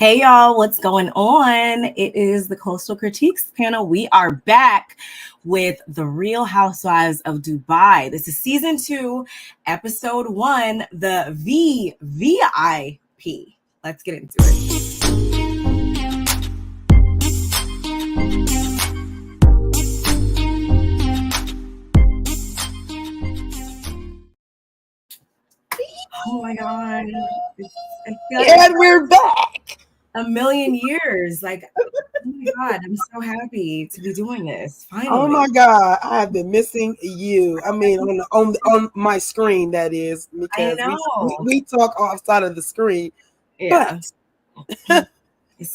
Hey y'all, what's going on? It is the Coastal Critiques panel. We are back with the Real Housewives of Dubai. This is season 2, episode 1, the VVIP. Let's get into it. Oh my God. And we're back. A million years. Like, oh my God, I'm so happy to be doing this. Finally. Oh my God, I have been missing you. I mean, on my screen, that is, because we talk outside of the screen. Yeah. But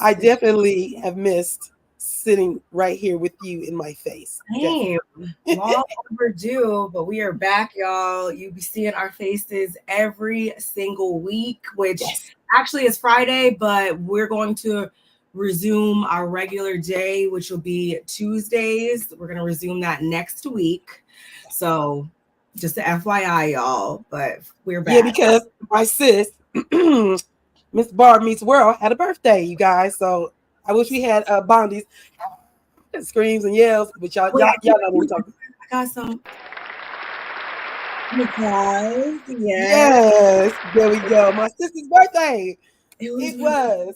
I definitely have missed sitting right here with you in my face. Same. Long overdue, but we are back, y'all. You be seeing our faces every single week, which actually is Friday, but we're going to resume our regular day, which will be Tuesdays. We're going to resume that next week. So just a FYI, y'all, but we're back. Yeah, because my sis, Miss Barb Meets World, had a birthday, you guys. So I wish we had Bondi's screams and yells, but y'all know what we're talking about. I got some. Because, yes, there we go. My sister's birthday. It was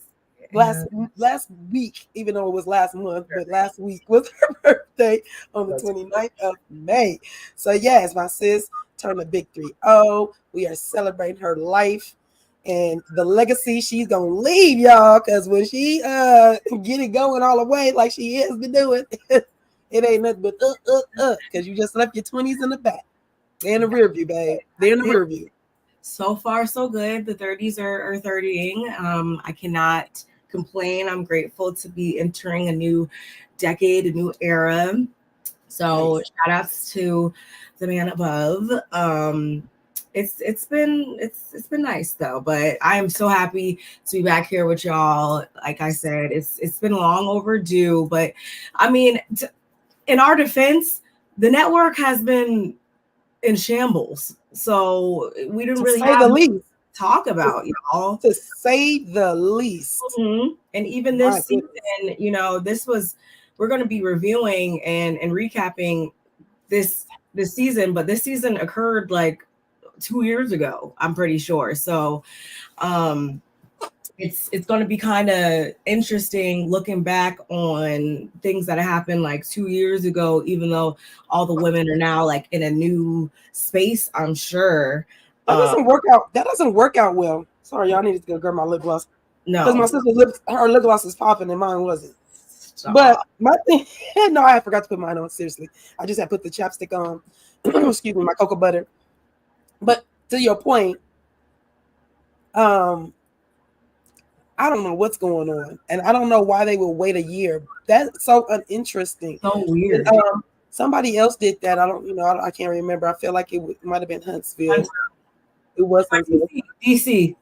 last week, even though it was last month, but last week was her birthday on the 29th of May. So yes, my sis turned a big 3-0. We are celebrating her life and the legacy she's gonna leave, y'all. Because when she get it going all the way like she has been doing, it ain't nothing but because you just left your 20s in the back. They're in the rear view, babe. They're in the rear view. So far, so good. The 30s are 30ing. I cannot complain. I'm grateful to be entering a new decade, a new era. So shout outs to the man above. It's been nice though, but I am so happy to be back here with y'all. Like I said, it's been long overdue, but I mean, in our defense, the network has been in shambles, so we didn't really have the least talk about, y'all, to say the least. Mm-hmm. And even this season, we're going to be reviewing and recapping this season, but this season occurred like 2 years ago, I'm pretty sure. So it's going to be kind of interesting looking back on things that happened like 2 years ago, even though all the women are now like in a new space, I'm sure. That doesn't work out. That doesn't work out well. Sorry, y'all needed to go grab my lip gloss. No. Because my sister's her lip gloss is popping and mine wasn't. Stop. But my thing, no, I forgot to put mine on, seriously. I just had put the chapstick on. Excuse me, my cocoa butter. But to your point, I don't know what's going on, and I don't know why they would wait a year. That's so uninteresting. So weird. And, somebody else did that. I can't remember. I feel like it might have been Huntsville. It was Huntsville. DC.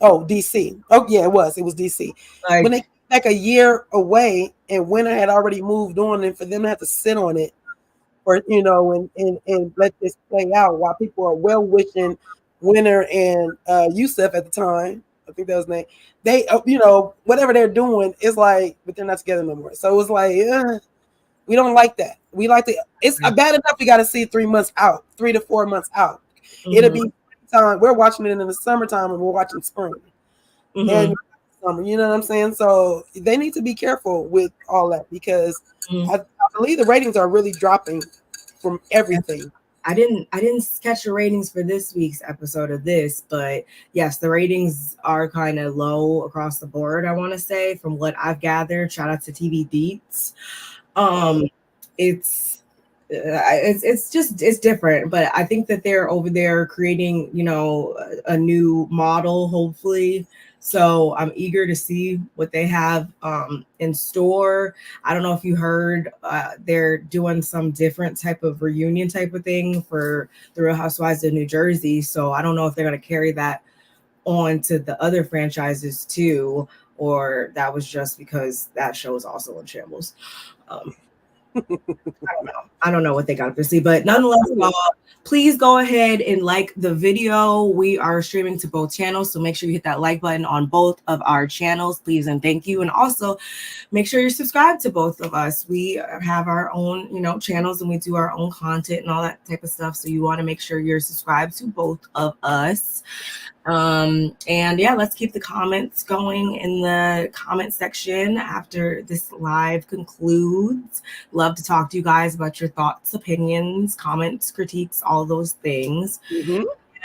Oh, DC. Oh, yeah, it was. It was DC. When they came back a year away, and Winter had already moved on, and for them to have to sit on it, or and let this play out while people are well wishing Winter and Yusuf at the time. I think that was his name. They, whatever they're doing is like, but they're not together no more. So it was like, we don't like that. We like to. It's bad enough we got to see 3 months out, 3 to 4 months out. Mm-hmm. It'll be time. We're watching it in the summertime, and we're watching spring and summer. You know what I'm saying? So they need to be careful with all that because I believe the ratings are really dropping from everything. I didn't catch the ratings for this week's episode of this, but yes, the ratings are kind of low across the board, I want to say, from what I've gathered. Shout out to TV Deets. It's different, but I think that they're over there creating, a new model, hopefully. So I'm eager to see what they have in store. I don't know if you heard, they're doing some different type of reunion type of thing for the Real Housewives of New Jersey. So I don't know if they're going to carry that on to the other franchises too, or that was just because that show is also in shambles. I don't know what they got up to see, but nonetheless, Please go ahead and like the video. We are streaming to both channels, so make sure you hit that like button on both of our channels, please and thank you. And also make sure you're subscribed to both of us. We have our own, channels, and we do our own content and all that type of stuff. So you want to make sure you're subscribed to both of us. And yeah, let's keep the comments going in the comment section after this live concludes. Love to talk to you guys about your thoughts, opinions, comments, critiques, all those things. Mm-hmm.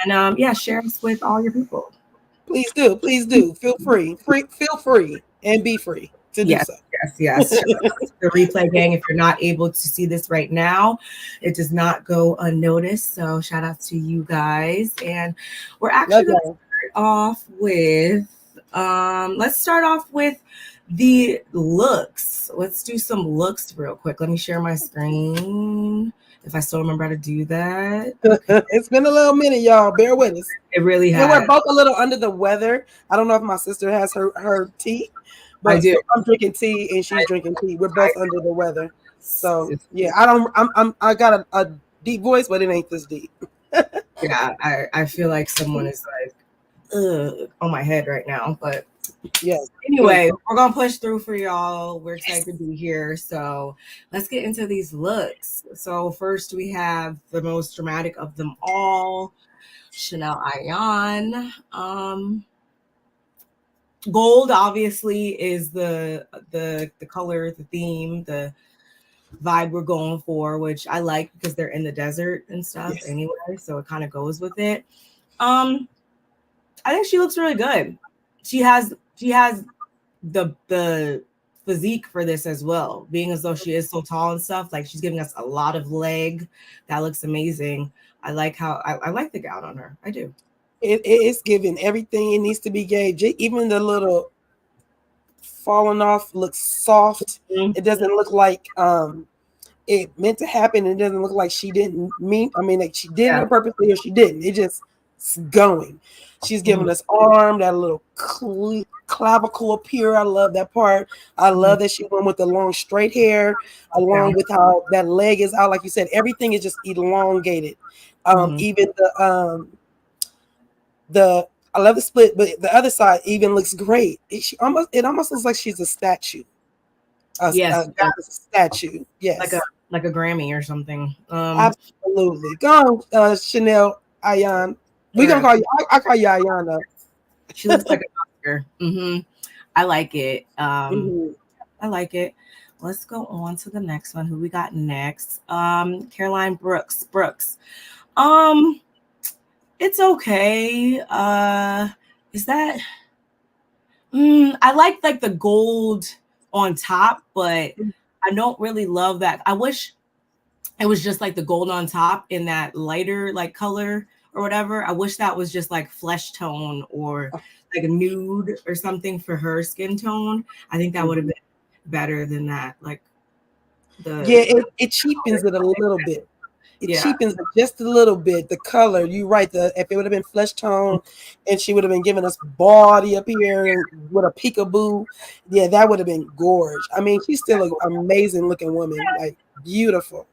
And yeah, share us with all your people. Please do. Feel free and be free to do so. Yes. The replay gang, if you're not able to see this right now, it does not go unnoticed. So shout out to you guys. And we're actually going to start off with, let's start off with the looks. Let's do some looks real quick. Let me share my screen if I still remember how to do that. Okay. It's been a little minute, y'all. Bear with us. It really has. And we're both a little under the weather. I don't know if my sister has her tea. But I do. I'm drinking tea and she's drinking tea. We're both under the weather. So yeah, I got a deep voice, but it ain't this deep. Yeah, I feel like someone is like on my head right now. But yes. Anyway, we're gonna push through for y'all. We're excited to be here. So let's get into these looks. So first we have the most dramatic of them all, Chanel Ayan. Gold obviously is the color, the theme, the vibe we're going for, which I like because they're in the desert and stuff anyway, so it kind of goes with it. I think she looks really good. She has the physique for this as well, being as though she is so tall and stuff. Like, she's giving us a lot of leg. That looks amazing. I like how I like the gown on her. I do. It is giving everything it needs to be gave. Even the little falling off looks soft. Mm-hmm. It doesn't look like it meant to happen. It doesn't look like she didn't mean. I mean, like she did it purposely or she didn't. It just going. She's giving us arm, that little clavicle up here. I love that part. I love that she went with the long straight hair, along with how that leg is out. Like you said, everything is just elongated. Even the I love the split, but the other side even looks great. It almost looks like she's a statue. A statue. Yes, like a Grammy or something. Absolutely. Go on, Chanel Ayan. We're gonna call you. I call you Ayan though. She looks like a doctor. I like it. I like it. Let's go on to the next one. Who we got next? Caroline Brooks. It's okay. Is that? I like the gold on top, but I don't really love that. I wish it was just like the gold on top in that lighter like color or whatever. I wish that was just like flesh tone or like a nude or something for her skin tone. I think that would have been better than that. Like it cheapens it a little bit. It cheapens it just a little bit. The color, you're right. If it would have been flesh tone and she would have been giving us body up here with a peekaboo, that would have been gorgeous. I mean, she's still an amazing looking woman, like beautiful.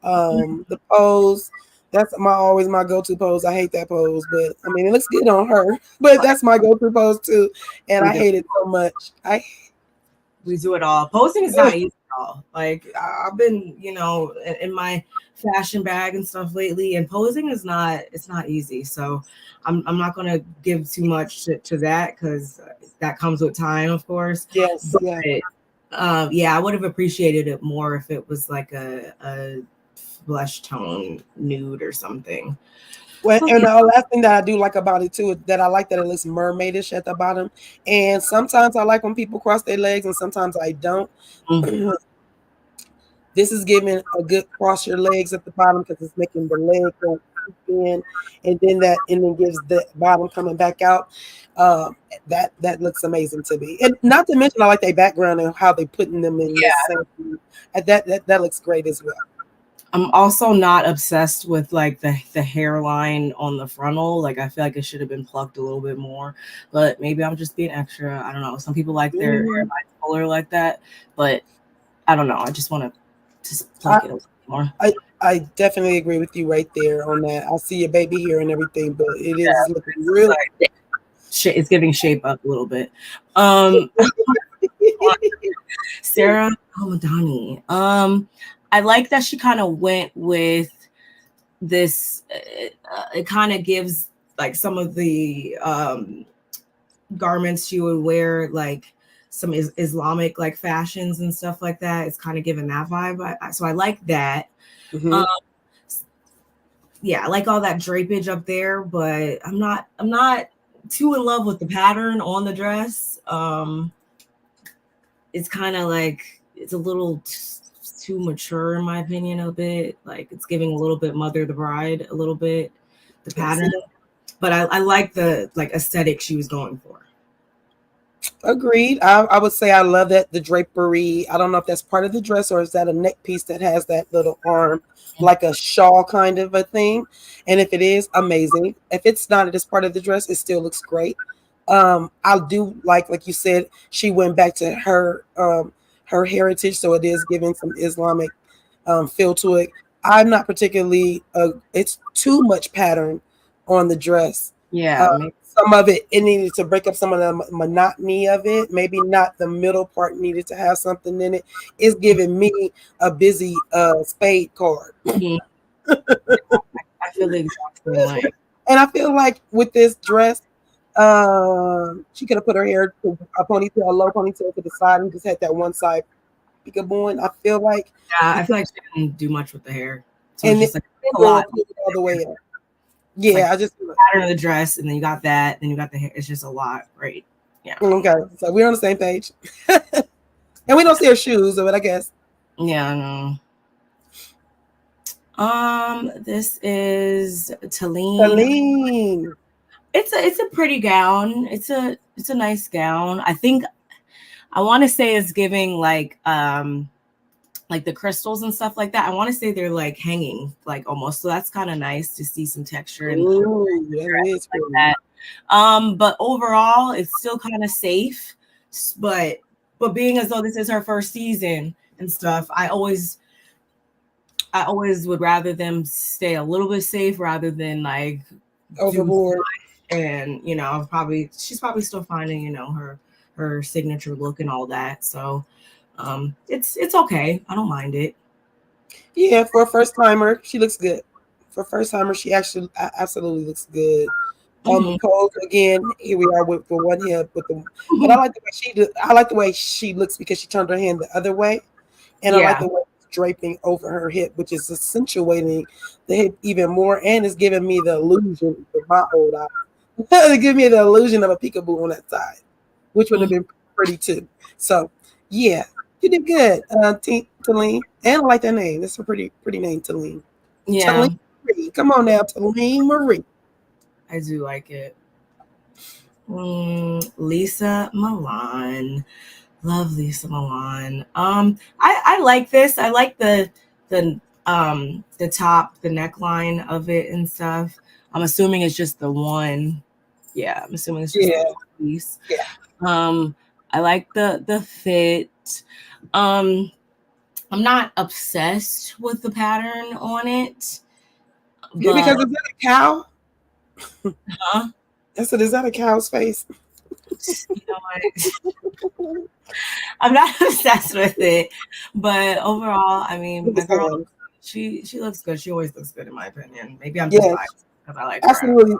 The pose, that's always my go-to pose. I hate that pose, but I mean, it looks good on her, but that's my go-to pose too. And I hate it so much. We do it all. Posing is not easy at all. Like, I've been, in my fashion bag and stuff lately, and posing is not easy. So I'm not going to give too much to that because that comes with time, of course. Yes. But, I would have appreciated it more if it was like a blush tone nude or something. Well, and the last thing that I do like about it too is that I like that it looks mermaidish at the bottom. And sometimes I like when people cross their legs, and sometimes I don't. This is giving a good cross your legs at the bottom because it's making the leg go in, and then gives the bottom coming back out. That looks amazing to me. And not to mention, I like their background and how they putting them in. That looks great as well. I'm also not obsessed with like the hairline on the frontal. Like, I feel like it should have been plucked a little bit more, but maybe I'm just being extra. I don't know. Some people like their hairline fuller like that, but I don't know. I just want to just pluck it a little more. I definitely agree with you right there on that. I see your baby here and everything, but it is looking really. It's giving shape up a little bit. Sarah Hamadani. I like that she kind of went with this. It kind of gives like some of the garments she would wear, like some Islamic like fashions and stuff like that. It's kind of giving that vibe. So I like that. Mm-hmm. Yeah, I like all that drapage up there, but I'm not too in love with the pattern on the dress. It's kind of like it's a little too mature in my opinion a bit. Like it's giving a little bit Mother the Bride, a little bit the pattern. But I like the like aesthetic she was going for. Agreed. I would say I love that the drapery. I don't know if that's part of the dress or is that a neck piece that has that little arm, like a shawl kind of a thing. And if it is, amazing. If it's not, it is part of the dress. It still looks great. I do like you said, she went back to her heritage, so it is giving some Islamic feel to it. I'm not particularly. It's too much pattern on the dress. Yeah. Some of it needed to break up some of the monotony of it. Maybe not the middle part needed to have something in it. It's giving me a busy spade card. I feel the exact same way. And I feel like with this dress, she could have put her hair to a ponytail, a low ponytail to the side, and just had that one side peekaboo in. I feel like she didn't do much with the hair. So and it's just like a lot all the way up. Yeah, like I just the pattern of the dress, and then you got that, then you got the hair. It's just a lot, right? Yeah. Okay, so we're on the same page, and we don't see her shoes, but I guess. Yeah, I know. This is Taline. It's a pretty gown. It's a nice gown. I think I want to say it's giving like the crystals and stuff like that. I want to say they're like hanging, like almost. So that's kind of nice to see some texture and like that. But overall, it's still kind of safe. But being as though this is her first season and stuff, I always would rather them stay a little bit safe rather than like overboard. And she's probably still finding her signature look and all that. So it's okay. I don't mind it. Yeah, for a first timer, she looks good. For a first timer, she actually absolutely looks good. On the pose again, here we are with the one hip with the. But I like the way I like the way she looks because she turned her hand the other way, and I like the way it's draping over her hip, which is accentuating the hip even more, and it's giving me the illusion of my old eye. It gives me the illusion of a peekaboo on that side, which would have been pretty too. So yeah. You did good, Taline. And I like that name. That's a pretty name, Taline. Yeah. Taline Marie. Come on now, Taline Marie. I do like it. Lisa Milan. Love Lisa Milan. I like this. I like the top, the neckline of it and stuff. I'm assuming it's just the one. Yeah, I'm assuming it's just the one piece. Yeah. I like the fit. I'm not obsessed with the pattern on it. Yeah, because is that a cow? Huh? I said, is that a cow's face? You know what? I'm not obsessed with it, but overall, I mean, my girl, she looks good. She always looks good in my opinion. Maybe I'm just biased because I like her. Absolutely.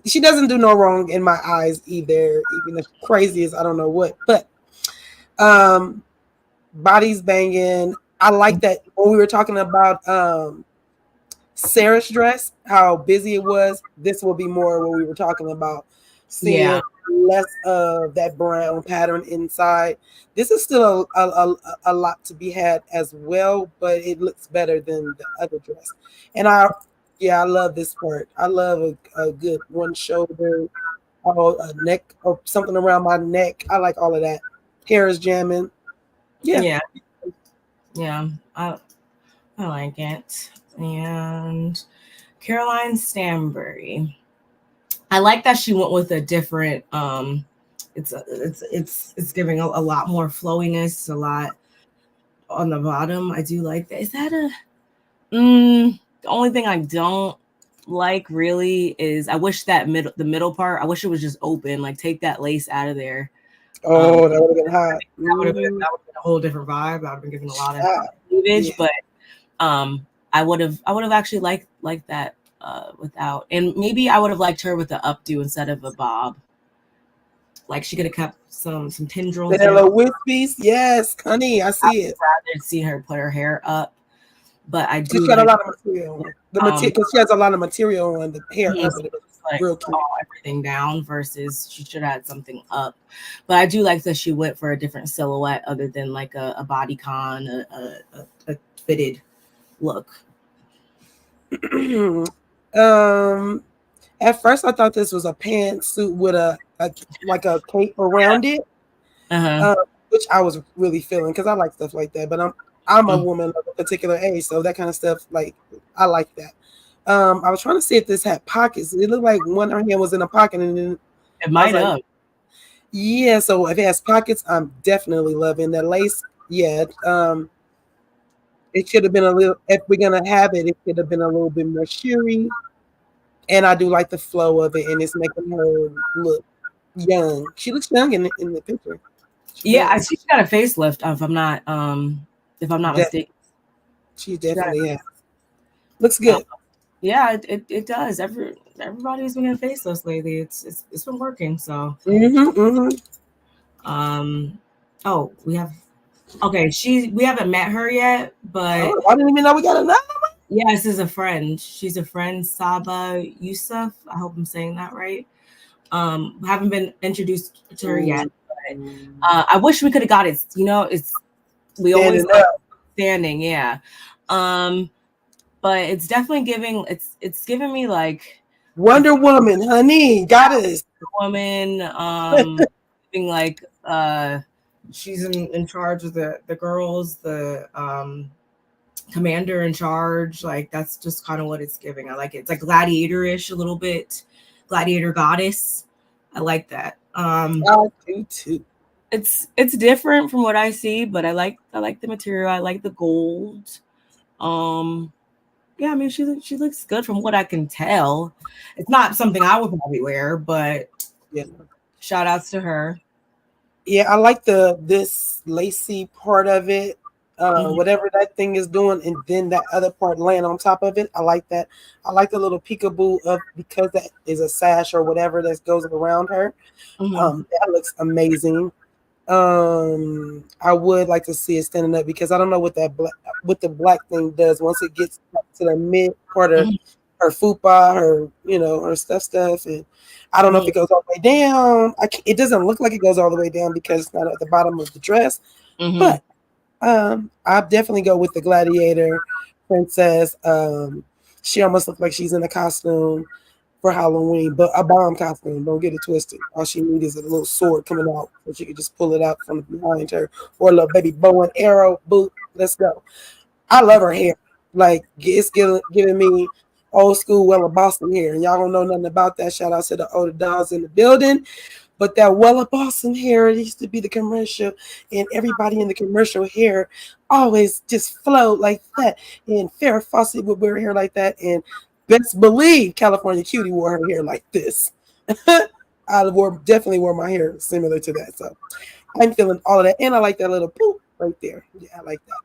She doesn't do no wrong in my eyes either, even as crazy as I don't know what. But body's banging. I like that when we were talking about Sarah's dress, how busy it was. This will be more what we were talking about, seeing less of that brown pattern inside. This is still a lot to be had as well, but it looks better than the other dress. And I love this part. I love a good one shoulder, a neck or something around my neck. I like all of that. Hair is jamming. Yeah. I like it. And Caroline Stanbury. I like that she went with a different it's giving a lot more flowiness, a lot on the bottom. I do like that. Is that The only thing I don't like really is I wish that the middle part, I wish it was just open. Like take that lace out of there. Oh, that would have been hot. That would have been a whole different vibe. I would have been giving a lot of Ah, cleavage, yeah. but I would have actually liked that without, and maybe I would have liked her with the updo instead of a bob. Like she could have kept some tendrils The there. little wispies, yes, honey, I see it. I'd rather see her put her hair up, but I do She's got a like lot of material. The material, because she has a lot of material on the hair up, and it's like real cute. everything down versus she should have had something up. But I do like that she went for a different silhouette other than like a bodycon, a fitted look. At first I thought this was a pantsuit with a like a cape around it, which I was really feeling because I like stuff like that. But I'm a woman of a particular age, so that kind of stuff, like, I like that. I was trying to see if this had pockets. It looked like one hand was in a pocket, and then it might have. Yeah, so if it has pockets, I'm definitely loving that lace. Yeah, it should have been a little. If we're gonna have it, it should have been a little bit more sheery. And I do like the flow of it, and it's making her look young. She looks young in the picture. Yeah, I see she got a facelift. If I'm not mistaken, she definitely has. Looks good. Yeah, it does. Everybody's been getting facelifts lately. It's been working. So. Oh, we haven't met her yet, but I didn't even know we got another one. Yeah, this is a friend. She's a friend, Saba Yusuf. I hope I'm saying that right. Haven't been introduced to her yet. But, I wish we could have got it. We always standing, yeah. But it's definitely giving. It's giving me like Wonder Woman, honey, goddess. Woman, being like she's in charge of the girls, the commander in charge. Like that's just kind of what it's giving. I like it. It's like gladiator-ish a little bit, gladiator goddess. I like that. I do too. It's different from what I see, but I like the material. I like the gold. Yeah, I mean she looks good from what I can tell. It's not something I would probably wear, but yeah, shout outs to her. Yeah, I like this lacy part of it. Whatever that thing is doing, and then that other part laying on top of it. I like that. I like the little peekaboo of, because that is a sash or whatever that goes around her. That looks amazing. I would like to see it standing up, because I don't know what the black thing does once it gets to the mid part of her fupa, her stuff, and I don't know if it goes all the way down. It doesn't look like it goes all the way down because it's not at the bottom of the dress, but I'll definitely go with the gladiator princess. She almost looks like she's in a costume for Halloween, but a bomb costume. Don't get it twisted. All she needs is a little sword coming out, so she could just pull it out from behind her, or a little baby bow and arrow boot. Let's go. I love her hair. Like, it's giving me old school Wella Boston hair. And y'all don't know nothing about that. Shout out to the older dolls in the building. But that Wella Boston hair, it used to be the commercial, and everybody in the commercial hair always just flowed like that. And Farrah Fawcett would wear hair like that, and best believe California Cutie wore her hair like this. I definitely wore my hair similar to that. So I'm feeling all of that. And I like that little poop right there. Yeah, I like that.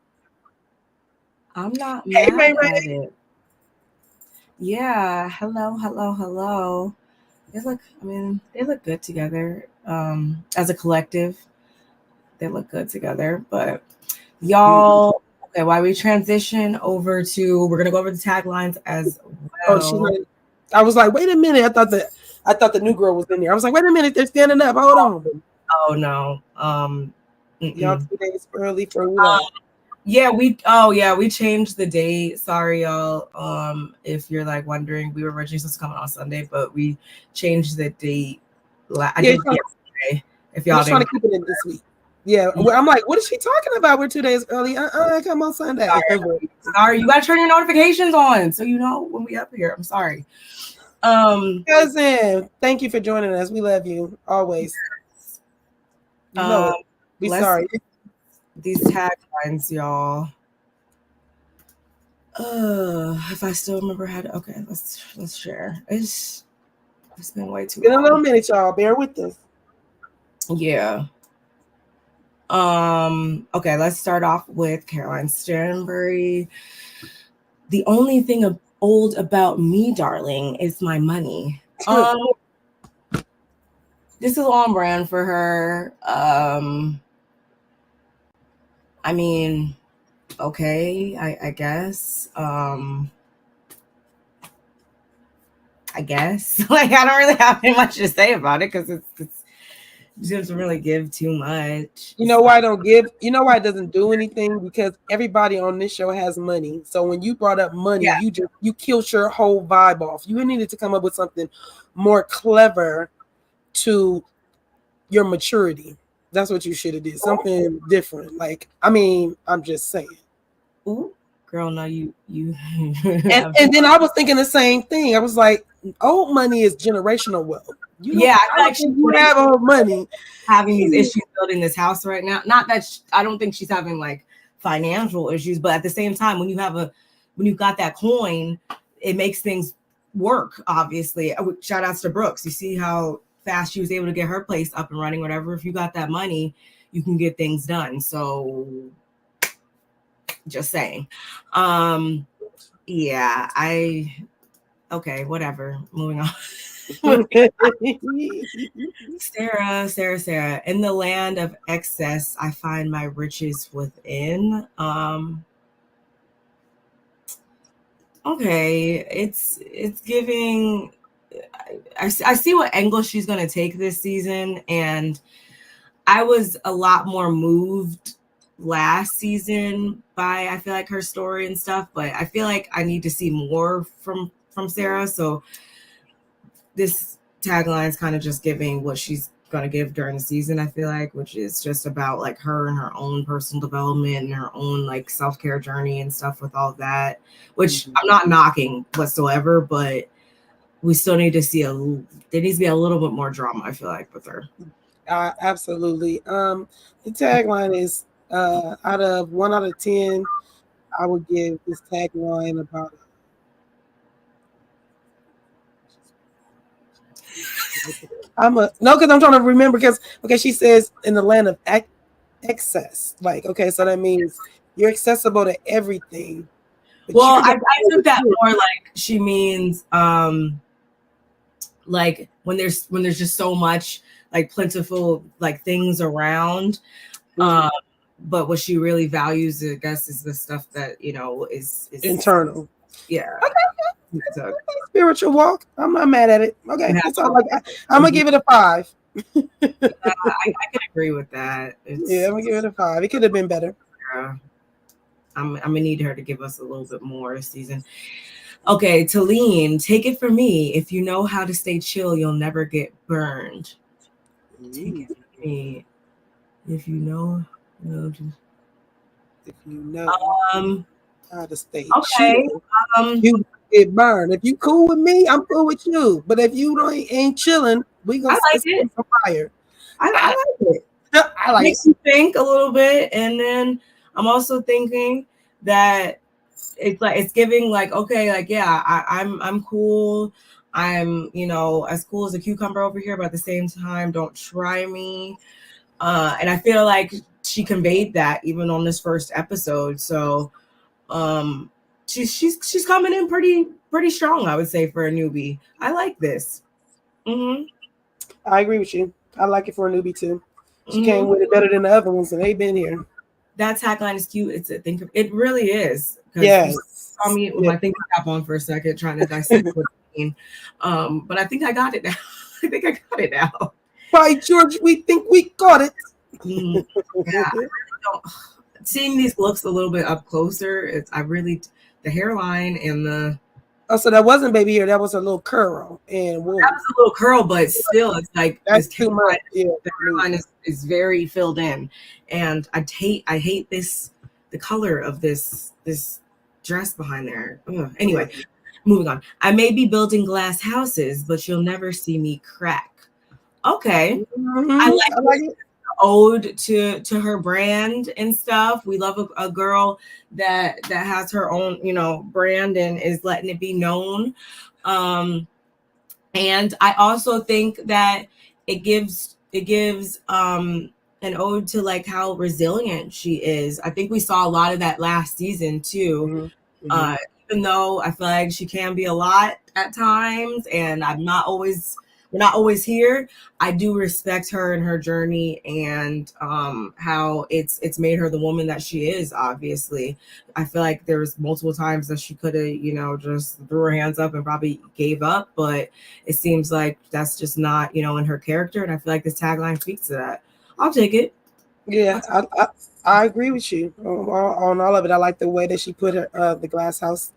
I'm not mad at it. Yeah. Hello. They look good together. As a collective, they look good together. But y'all, okay, while we transition over we're gonna go over the taglines as well. I was like, wait a minute. I thought the new girl was in there. I was like, wait a minute, they're standing up. Hold on. Oh no. Y'all 2 days early for what? we changed the date. Sorry, y'all. If you're like wondering, we were originally supposed to come on Sunday, but we changed the date. I did yesterday. If y'all trying to keep it in this week. Yeah, I'm like, what is she talking about? We're 2 days early. Come on Sunday. Sorry, you gotta turn your notifications on so you know when we up here. I'm sorry. Cousin, thank you for joining us. We love you always. We sorry. These taglines, y'all. If I still remember how to. Okay, let's share. It's been way too In a long. little minute, y'all. Bear with us. Yeah. Okay, let's start off with Caroline Stanbury. The only thing old about me, darling, is my money. This is on brand for her. I mean, okay, I guess. I guess. Like, I don't really have much to say about it because it doesn't really give too much. You know why I don't give? You know why it doesn't do anything? Because everybody on this show has money. So when you brought up money, you killed your whole vibe off. You needed to come up with something more clever to your maturity. That's what you should have did. Something different. Like, I mean, I'm just saying. Ooh, girl, now you and then I was thinking the same thing. I was like, old money is generational wealth. I feel like she would have old money having these issues building this house right now. Not that I don't think she's having like financial issues, but at the same time, when you got that coin, it makes things work. Obviously, shout outs to Brooks. You see how fast she was able to get her place up and running. Whatever. If you got that money, you can get things done. So, just saying. Yeah, okay, whatever. Moving on. Sarah. In the land of excess, I find my riches within. Okay, it's giving. I see what angle she's going to take this season, and I was a lot more moved last season by, I feel like, her story and stuff, but I feel like I need to see more from Sarah. So this tagline is kind of just giving what she's going to give during the season, I feel like, which is just about like her and her own personal development and her own like self-care journey and stuff with all that, which I'm not knocking whatsoever, but we still need to see there needs to be a little bit more drama, I feel like, with her. Absolutely. The tagline is out of 1 out of 10, I would give this tagline about because I'm trying to remember because she says in the land of excess. Like, okay, so that means you're accessible to everything. Well, I took that more like she means like when there's just so much like plentiful like things around. But what she really values, I guess, is the stuff that, you know, is internal. Yeah. Okay. Spiritual walk. I'm not mad at it. Okay. That's all I'm gonna give it a 5. Yeah, I can agree with that. I'm gonna give it a 5. It could have been better. Yeah. I'm gonna need her to give us a little bit more this season. Okay, Talene, take it from me. If you know how to stay chill, you'll never get burned. Take it from me. If you know, if you know how to stay chill, you get burned. If you cool with me, I'm cool with you. But if you ain't chilling, we gonna set it on fire. I like it. I like makes you think a little bit, and then I'm also thinking that it's like it's giving like, okay, like, yeah, I'm cool. I'm, you know, as cool as a cucumber over here, but at the same time, don't try me. And I feel like she conveyed that even on this first episode. So she's coming in pretty strong, I would say, for a newbie. I like this. I agree with you. I like it for a newbie too. She came with it better than the other ones, and they've been here. That tagline is cute. It really is. Yes. You saw me with my thinking cap on for a second, trying to dissect what I mean. But I think I got it now. By George, we think we got it. Yeah, seeing these looks a little bit up closer, the hairline and the. Oh, so that wasn't baby hair. That was a little curl, and that was a little curl, but still, it's like that's too much. The hairline is very filled in, and I hate the color of this dress behind there. Ugh. Anyway, moving on. I may be building glass houses, but you'll never see me crack. Okay, I like it. ode to her brand and stuff. We love a girl that has her own, brand and is letting it be known. Um, and I also think that it gives an ode to like how resilient she is. I think we saw a lot of that last season too. Mm-hmm. Uh, even though I feel like she can be a lot at times, and we're not always here. I do respect her and her journey, and how it's made her the woman that she is. Obviously, I feel like there was multiple times that she could have, just threw her hands up and probably gave up, but it seems like that's just not, in her character. And I feel like this tagline speaks to that. I'll take it. Yeah, I agree with you on all of it. I like the way that she put the glass house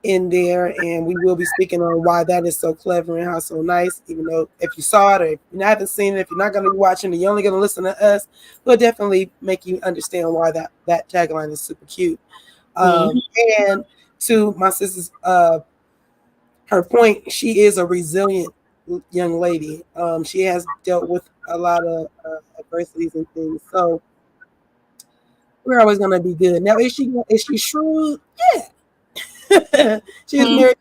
in there, and we will be speaking on why that is so clever and how so nice. Even though if you saw it or if you haven't seen it, if you're not going to be watching it, you're only going to listen to us. We'll definitely make you understand why that tagline is super cute. And to my sister's her point, she is a resilient young lady. She has dealt with a lot of adversities and things, so we're always going to be good. Now, is she shrewd? Yeah. She was married.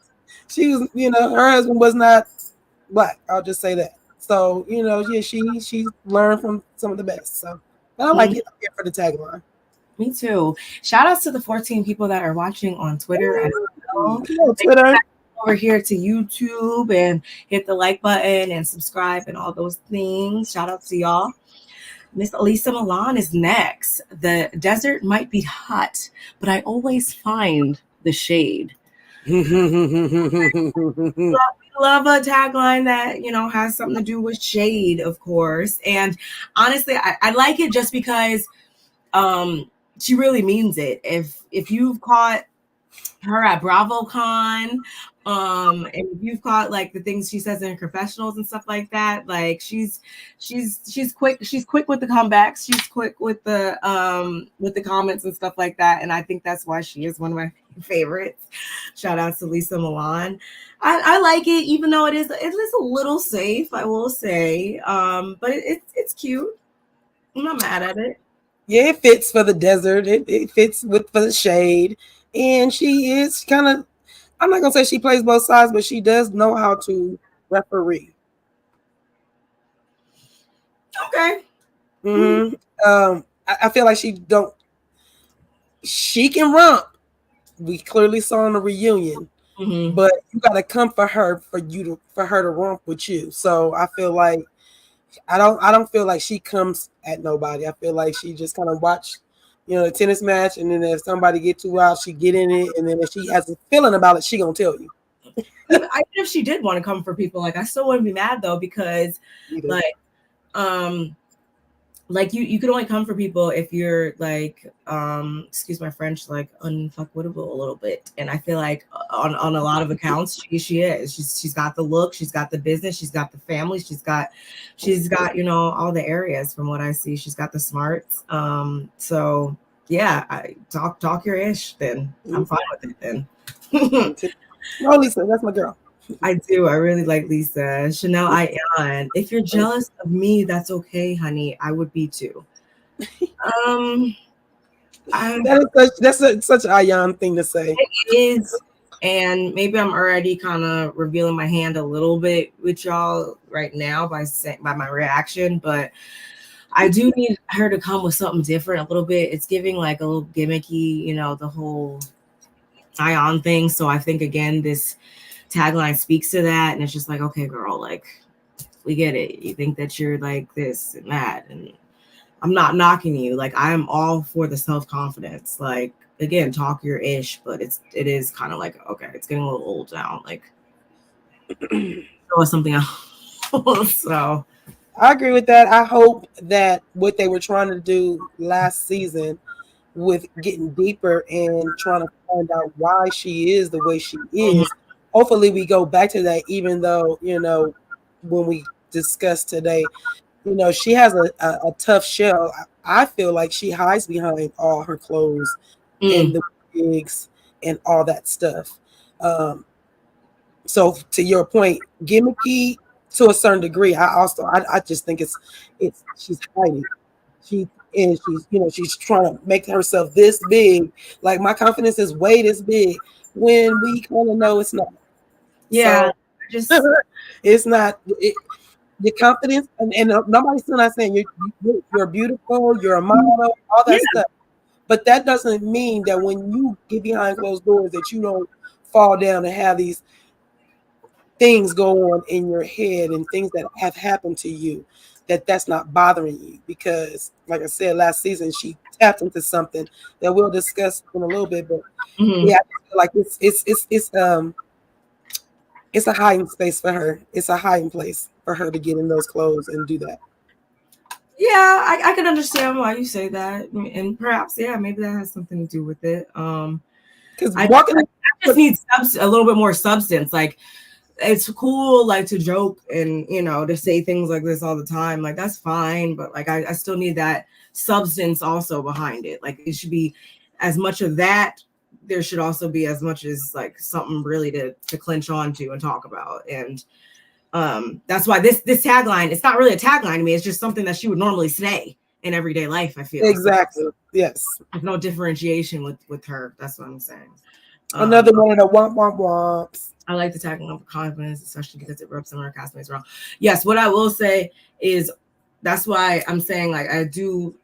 She was, her husband was not black. I'll just say that. So, yeah, she learned from some of the best. So, but I like it. I'm here for the tagline. Me too. Shout outs to the 14 people that are watching on Twitter as well. Yeah, Twitter. Over here to YouTube and hit the like button and subscribe and all those things. Shout out to y'all. Miss Elisa Milan is next. The desert might be hot, but I always find the shade. Love a tagline that has something to do with shade, of course. And honestly, I like it just because she really means it. If you've caught her at BravoCon, and if you've caught like the things she says in her confessionals and stuff like that, like she's quick with the comebacks, she's quick with the comments and stuff like that, and I think that's why she is one of my favorites. Shout out to Lisa Milan. I like it, even though it is a little safe, I will say, but it's cute. I'm not mad at it. Yeah, it fits for the desert. It fits for the shade. And she is kind of, I'm not going to say she plays both sides, but she does know how to referee. Okay. I feel like she can romp. We clearly saw in the reunion, but you got to come for her for her to romp with you. So I feel like I don't feel like she comes at nobody. I feel like she just kind of watch, the tennis match, and then if somebody get too wild, she get in it, and then if she has a feeling about it, she gonna tell you. If she did want to come for people, like I still wouldn't be mad though, because like you could only come for people if you're like excuse my French, like unfuckwittable a little bit. And I feel like on a lot of accounts she is. She's got the look, she's got the business, she's got the family, she's got all the areas from what I see. She's got the smarts. So yeah, I talk your ish, then I'm fine with it then. No, Lisa, that's my girl. I do. I really like Lisa. Chanel Ayan. If you're jealous of me, that's okay, honey. I would be too. That's such an Ayan thing to say. It is. And maybe I'm already kind of revealing my hand a little bit with y'all right now by my reaction, but I do need her to come with something different a little bit. It's giving like a little gimmicky, the whole Ayan thing. So I think again, this tagline speaks to that, and it's just like, okay, girl, like we get it. You think that you're like this and that, and I'm not knocking you. Like I am all for the self-confidence. Like again, talk your ish, but it is kind of like, okay, it's getting a little old now. Like show us something else. So I agree with that. I hope that what they were trying to do last season with getting deeper and trying to find out why she is the way she is, hopefully we go back to that, even though, when we discussed today, she has a tough shell. I feel like she hides behind all her clothes and the wigs and all that stuff. So to your point, gimmicky to a certain degree. I just think it's she's hiding. she's trying to make herself this big. Like my confidence is way this big when we kind of know it's not. Yeah, So it's not your confidence, and nobody's still not saying you're beautiful, you're a model, all that stuff. But that doesn't mean that when you get behind closed doors that you don't fall down and have these things go on in your head and things that have happened to you, that's not bothering you. Because like I said, last season she tapped into something that we'll discuss in a little bit. But yeah, I feel like it's a hiding space for her. It's a hiding place for her to get in those clothes and do that. Yeah, I can understand why you say that, and perhaps maybe that has something to do with it. Because I just need a little bit more substance. Like, it's cool, like, to joke and to say things like this all the time. Like, that's fine, but like I still need that substance also behind it. Like, it should be as much of that. There should also be as much as like something really to clinch onto and talk about. And that's why this tagline, it's not really a tagline to me. It's just something that she would normally say in everyday life, I feel. Exactly. So, yes. There's no differentiation with her. That's what I'm saying. Another one of the womps. I like the tagging of confidence, especially because it rubs some of our castmates wrong. Yes, what I will say is that's why I'm saying, like, I do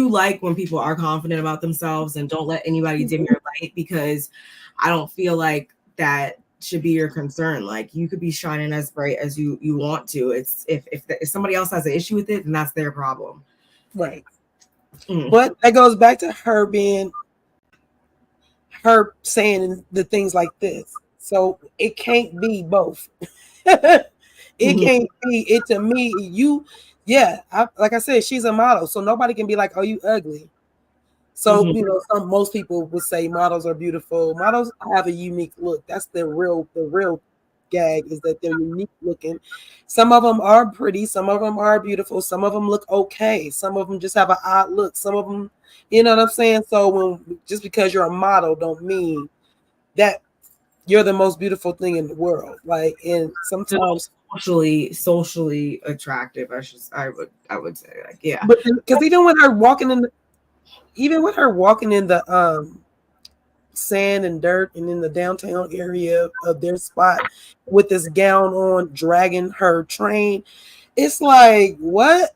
like when people are confident about themselves and don't let anybody dim your light, because I don't feel like that should be your concern. Like, you could be shining as bright as you want to. It's if somebody else has an issue with it, then that's their problem. Right. But that goes back to her saying the things like this. So it can't be both. It can't be it to me. Like I said, she's a model, so nobody can be like, "Oh, you ugly." So most people would say models are beautiful. Models have a unique look. That's the real gag, is that they're unique looking. Some of them are pretty, some of them are beautiful, some of them look okay, some of them just have an odd look, some of them, you know what I'm saying? So just because you're a model don't mean that you're the most beautiful thing in the world. Like, and sometimes socially attractive, I would say, like, yeah. But because even with her walking in the sand and dirt and in the downtown area of their spot with this gown on, dragging her train, it's like, what?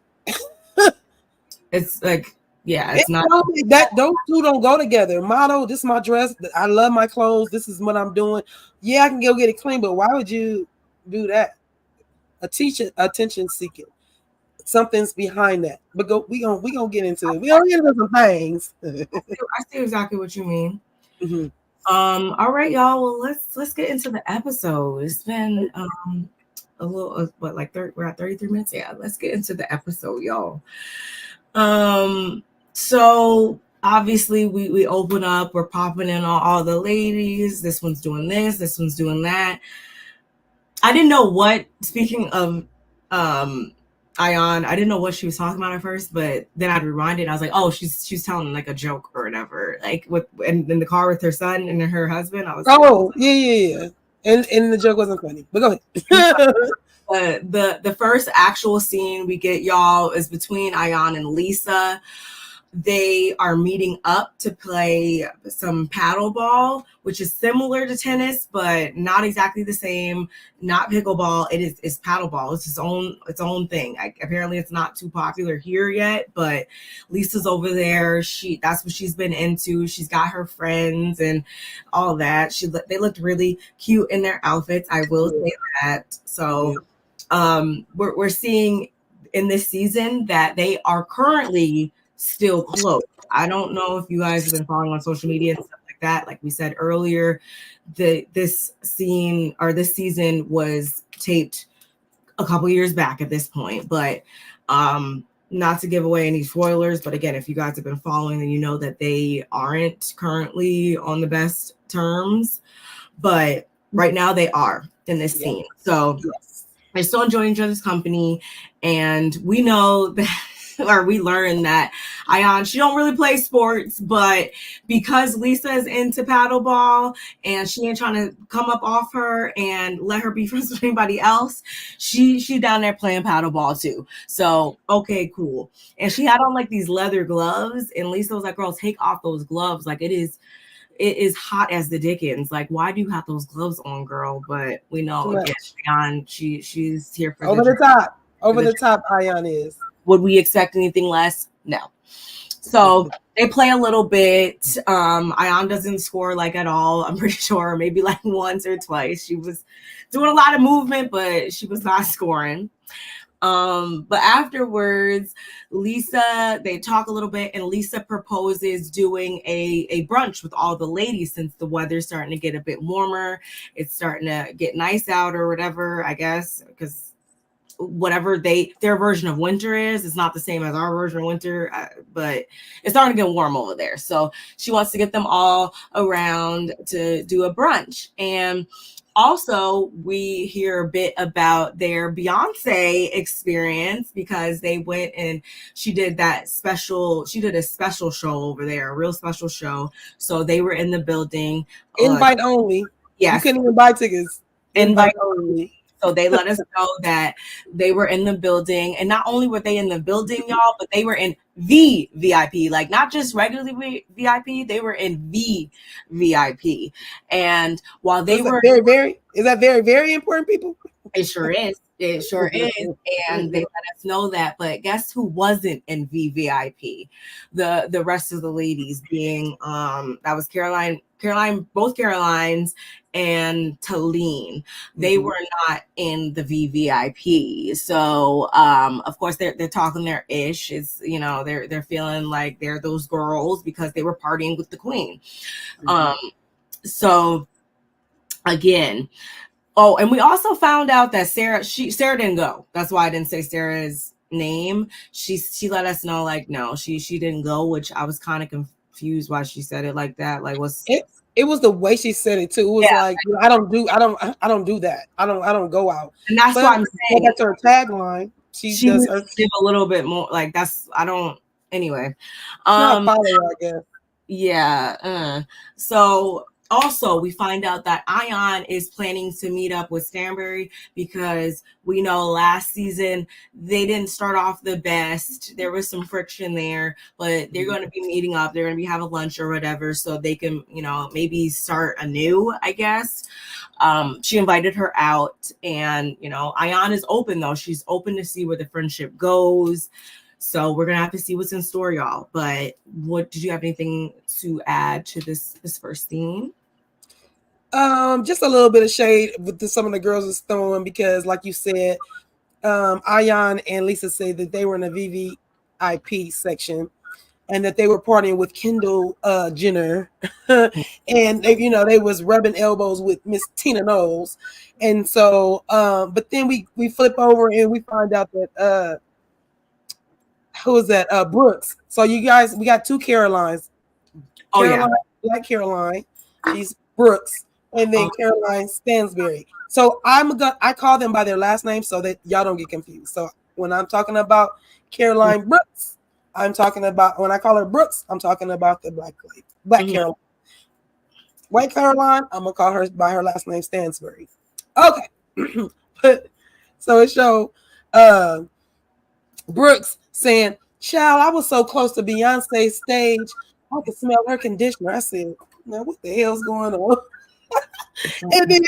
It's like, yeah, it's not that those two don't go together. Model, this is my dress, I love my clothes, this is what I'm doing. Yeah, I can go get it clean, but why would you do that? Attention seeking. Something's behind that. But we gonna get into it. We gonna get into some things. I see exactly what you mean. All right, y'all. Well, let's get into the episode. It's been a little we're at 33 minutes. Yeah, let's get into the episode, y'all. So obviously we open up, we're popping in all the ladies. This one's doing this, this one's doing that. I didn't know what, speaking of Ion, I didn't know what she was talking about at first, but then I'd rewind it. I was like, oh, she's telling like a joke or whatever, like in the car with her son and her husband. I was yeah. And the joke wasn't funny, but go ahead. The first actual scene we get, y'all, is between Ion and Lisa. They are meeting up to play some paddleball, which is similar to tennis, but not exactly the same. Not pickleball. It's paddleball. It's its own thing. Apparently, it's not too popular here yet, but Lisa's over there. That's what she's been into. She's got her friends and all that. They looked really cute in their outfits. I will say that. So, we're seeing in this season that they are currently still close. I don't know if you guys have been following on social media and stuff like that. Like we said earlier, this season was taped a couple years back at this point, but not to give away any spoilers, but again, if you guys have been following, then you know that they aren't currently on the best terms, but right now they are in this scene. So they're still enjoying each other's company, and we know that or we learned that Ayan, she don't really play sports, but because Lisa is into paddleball and she ain't trying to come up off her and let her be friends with anybody else, she down there playing paddleball too. So okay, cool. And she had on like these leather gloves, and Lisa was like, "Girl, take off those gloves. Like it is hot as the dickens. Like, why do you have those gloves on, girl?" But we know again, Ayan, she's here for over the top. Over the top, Ayan is. Would we expect anything less? No. So they play a little bit. Ayan doesn't score like at all. I'm pretty sure maybe like once or twice. She was doing a lot of movement, but she was not scoring. But afterwards, Lisa, they talk a little bit, and Lisa proposes doing a brunch with all the ladies since the weather's starting to get a bit warmer. It's starting to get nice out or whatever, I guess, because whatever their version of winter is, it's not the same as our version of winter, but it's starting to get warm over there. So she wants to get them all around to do a brunch. And also, we hear a bit about their Beyonce experience because they went and she did a special show over there, a real special show. So they were in the building. Invite only. Yes. You couldn't even buy tickets. Invite only. So they let us know that they were in the building, and not only were they in the building, y'all, but they were in the VIP, like not just regularly VIP, they were in the VIP. And while they were is that very, very important, people? It sure is. It sure is. And they let us know that. But guess who wasn't in VVIP? The rest of the ladies being that was Caroline, both Carolines and Talene. They were not in the VVIP. So of course they're talking their ish. It's, you know, they're feeling like they're those girls because they were partying with the queen. So again, oh, and we also found out that Sarah didn't go. That's why I didn't say Sarah's name. She let us know, like, no, she didn't go, which I was kind of confused why she said it like that. Like, what's it was the way she said it too. It was like, I don't do that. I don't go out. And that's what I'm saying. That's her tagline. She does give a little bit more. Like anyway. Not follow, I guess. Yeah. So also, we find out that Ayan is planning to meet up with Stanbury because we know last season they didn't start off the best. There was some friction there, but they're going to be meeting up. They're going to be having lunch or whatever, so they can, you know, maybe start anew, I guess. She invited her out, and, you know, Ayan is open, though. She's open to see where the friendship goes. So we're going to have to see what's in store, y'all. But did you have anything to add to this first scene? Just a little bit of shade with some of the girls is throwing because, like you said, Ayan and Lisa said that they were in the VVIP section and that they were partying with Kendall Jenner, and they was rubbing elbows with Miss Tina Knowles, and so but then we flip over and we find out that who is that? Brooks. So you guys, we got two Carolines. Black Caroline, she's Brooks. And then Caroline Stansberry. So I call them by their last name so that y'all don't get confused. So when I'm talking about Caroline Brooks, when I call her Brooks, I'm talking about the black Caroline. White Caroline, I'm gonna call her by her last name Stansberry. Okay. So it showed Brooks saying, "Child, I was so close to Beyonce's stage, I could smell her conditioner." I said, "Now what the hell's going on?" And then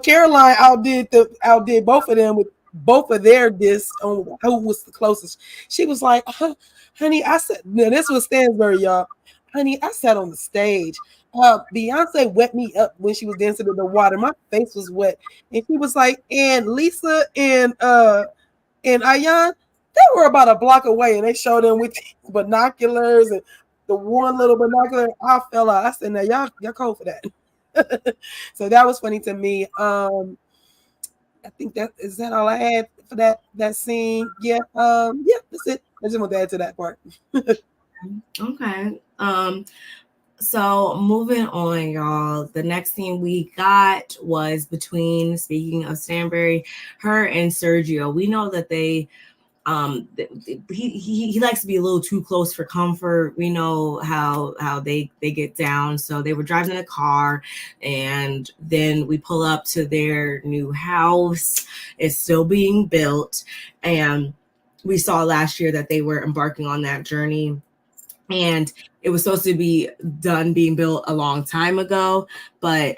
Caroline outdid both of them with both of their discs on who was the closest. She was like, "Honey, I said," now this was Stansbury, y'all. "Honey, I sat on the stage. Beyonce wet me up when she was dancing in the water. My face was wet." And she was like, and Lisa and Ayan, they were about a block away, and they showed them with binoculars and the one little binocular. I fell out. I said, "Now y'all cold for that." So that was funny to me. I think that all I had for that scene. Yeah, that's it. I just want to add to that part. Okay. So moving on, y'all. The next scene we got was between, speaking of Stanbury, her and Sergio. We know that they He likes to be a little too close for comfort. We know how they get down. So they were driving in a car, and then we pull up to their new house. It's still being built, and we saw last year that they were embarking on that journey, and it was supposed to be done being built a long time ago, but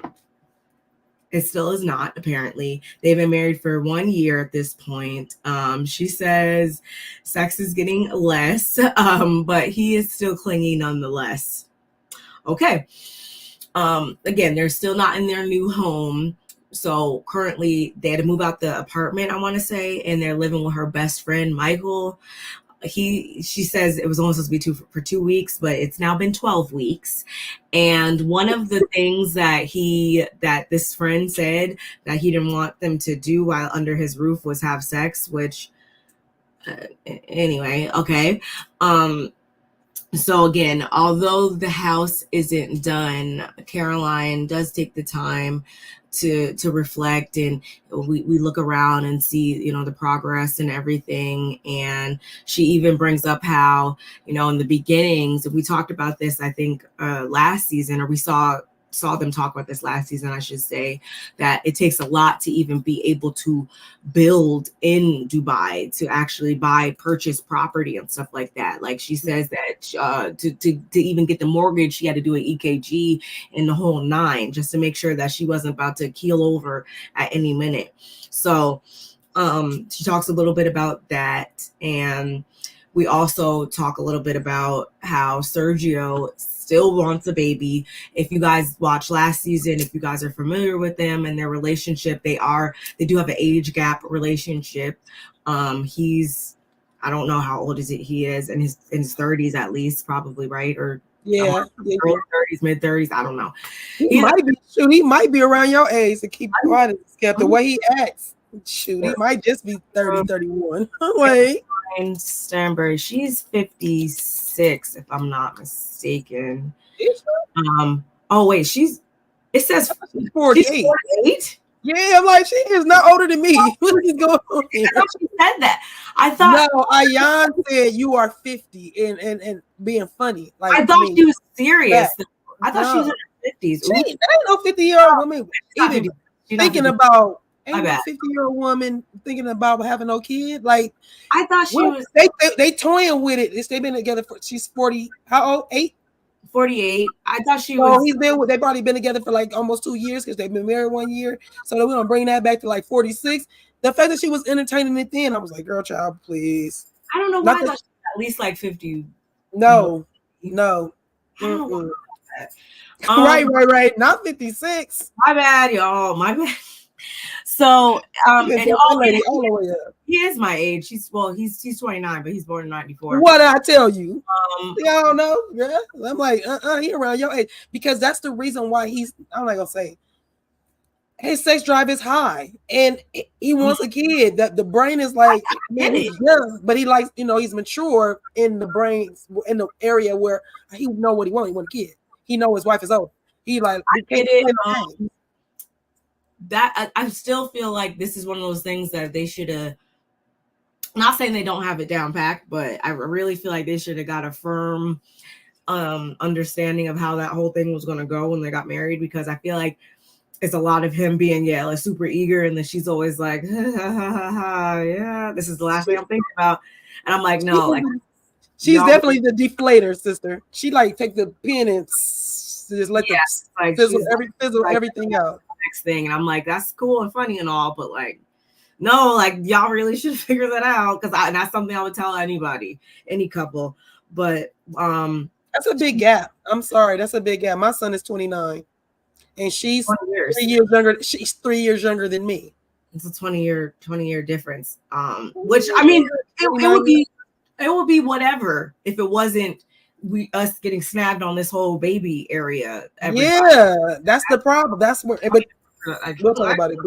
it still is not, apparently. They've been married for 1 year at this point. She says sex is getting less, but he is still clingy nonetheless. Okay. Again, they're still not in their new home. So currently they had to move out the apartment, I want to say, and they're living with her best friend, Michael. She says it was only supposed to be for 2 weeks, but it's now been 12 weeks. And one of the things that this friend said that he didn't want them to do while under his roof was have sex, which anyway, okay. So again, although the house isn't done, Caroline does take the time to reflect, and we look around and see, the progress and everything. And she even brings up how, in the beginnings, we talked about this, I think, last season, or we saw them talk about this last season, I should say, that it takes a lot to even be able to build in Dubai, to actually purchase property and stuff like that. Like she says that to even get the mortgage, she had to do an EKG in the whole nine, just to make sure that she wasn't about to keel over at any minute. So she talks a little bit about that. And we also talk a little bit about how Sergio still wants a baby. If you guys watched last season, if you guys are familiar with them and their relationship, they do have an age gap relationship. He's, I don't know how old he is, in his 30s at least, probably, right? Or early 30s, mid 30s. I don't know. He might be around your age to keep quiet. The way he acts, he might just be 30, 31. Wait. Sternberg, she's 56, if I'm not mistaken. Oh wait, it says she's 48. She's 48? Yeah, I'm like, she is not older than me. What is going on here? I thought she said that. I thought no, Ayan said you are 50 and being funny. Like, I thought she was serious. Yeah. I thought she was in her 50s. That ain't no 50-year-old woman even thinking about. Ain't no 50-year-old woman thinking about having no kid. Like, I thought she was. They toying with it. They've been together she's 40. How old? 8. 48. I thought she was. They've probably been together for like almost 2 years because they've been married 1 year. So we're gonna bring that back to like 46. The fact that she was entertaining it then, I was like, girl, child, please. I don't know why I thought she was at least like 50. No. I don't know right. Not 56. My bad, y'all. My bad. So all the way up. He is my age. He's 29, but he's born in 94. What did I tell you? Y'all know, yeah. I'm like, he around your age, because that's the reason why I'm not gonna say his sex drive is high and he wants a kid. That the brain is like, he's young, but he likes, he's mature in the brain, in the area where he know what he wants. He want a kid. He know his wife is old. He like, I get it. That I still feel like this is one of those things that they should have. Not saying they don't have it down packed, but I really feel like they should have got a firm understanding of how that whole thing was going to go when they got married, because I feel like it's a lot of him being like super eager, and then she's always like, yeah, this is the last thing I'm thinking about, and I'm like, no, like she's definitely the deflator sister. She like take the pen and just let fizzle everything out. Next thing, and I'm like, that's cool and funny and all, but like, no, like y'all really should figure that out, because that's something I would tell anybody, any couple. But that's a big gap. I'm sorry, that's a big gap. My son is 29, and she's 3 years younger. She's 3 years younger than me. It's a 20-year difference. Which I mean, it would be whatever if it wasn't us getting snagged on this whole baby area. Yeah, that's the problem. That's where. But we'll talk about it.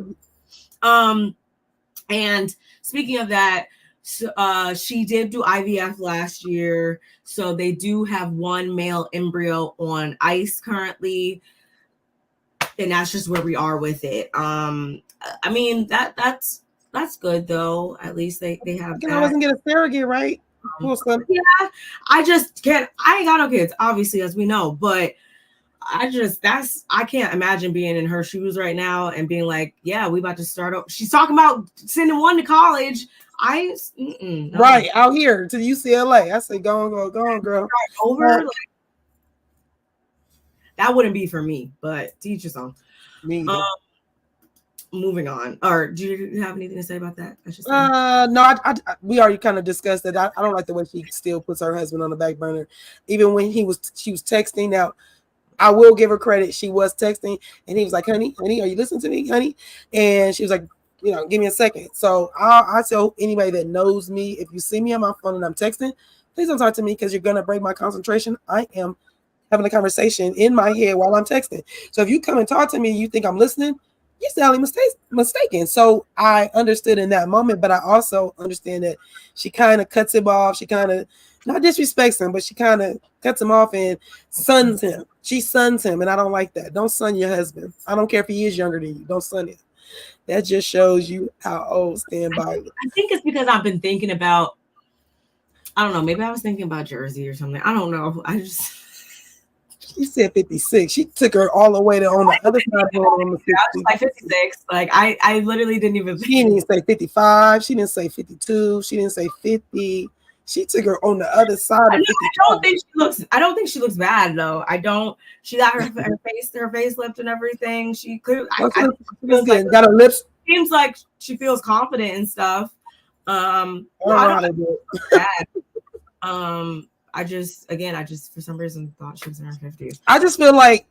And speaking of that, she did do IVF last year, so they do have one male embryo on ice currently, and that's just where we are with it. I mean, that's That's good though. At least they have that. I wasn't get a surrogate, right? Yeah, I just can't. I ain't got no kids, obviously, as we know, but I can't imagine being in her shoes right now and being like, yeah, we about to start up. She's talking about sending one to college. No. Right out here to UCLA. I say, go on, girl. Over. Like, that wouldn't be for me, but teach your own. Me. Moving on. Or do you have anything to say about that? No, we already kind of discussed that. I don't like the way she still puts her husband on the back burner, even when she was texting. Now, I will give her credit. She was texting, and he was like, "Honey, are you listening to me, honey?" And she was like, give me a second. So I tell anybody that knows me, if you see me on my phone and I'm texting, please don't talk to me because you're gonna break my concentration. I am having a conversation in my head while I'm texting. So if you come and talk to me, you think I'm listening, you're sadly mistaken. So I understood in that moment, but I also understand that she kind of cuts him off. She kind of not disrespects him, but she kind of cuts him off and sons him. She sons him, and I don't like that. Don't son your husband. I don't care if he is younger than you. Don't son him. That just shows you how old stand by you. I think it's because I've been thinking about, I don't know, maybe I was thinking about Jersey or something. I don't know. She said 56. She took her all the way to on the other side of the room. I was like 56. Like I literally didn't even. She didn't say 55. She didn't say 52. She didn't say 50. She took her on the other side. I don't think she looks bad though. I don't. She got her facelift and everything. She clearly got her lips. Seems like she feels confident and stuff. I just for some reason thought she was in her 50s. I just feel like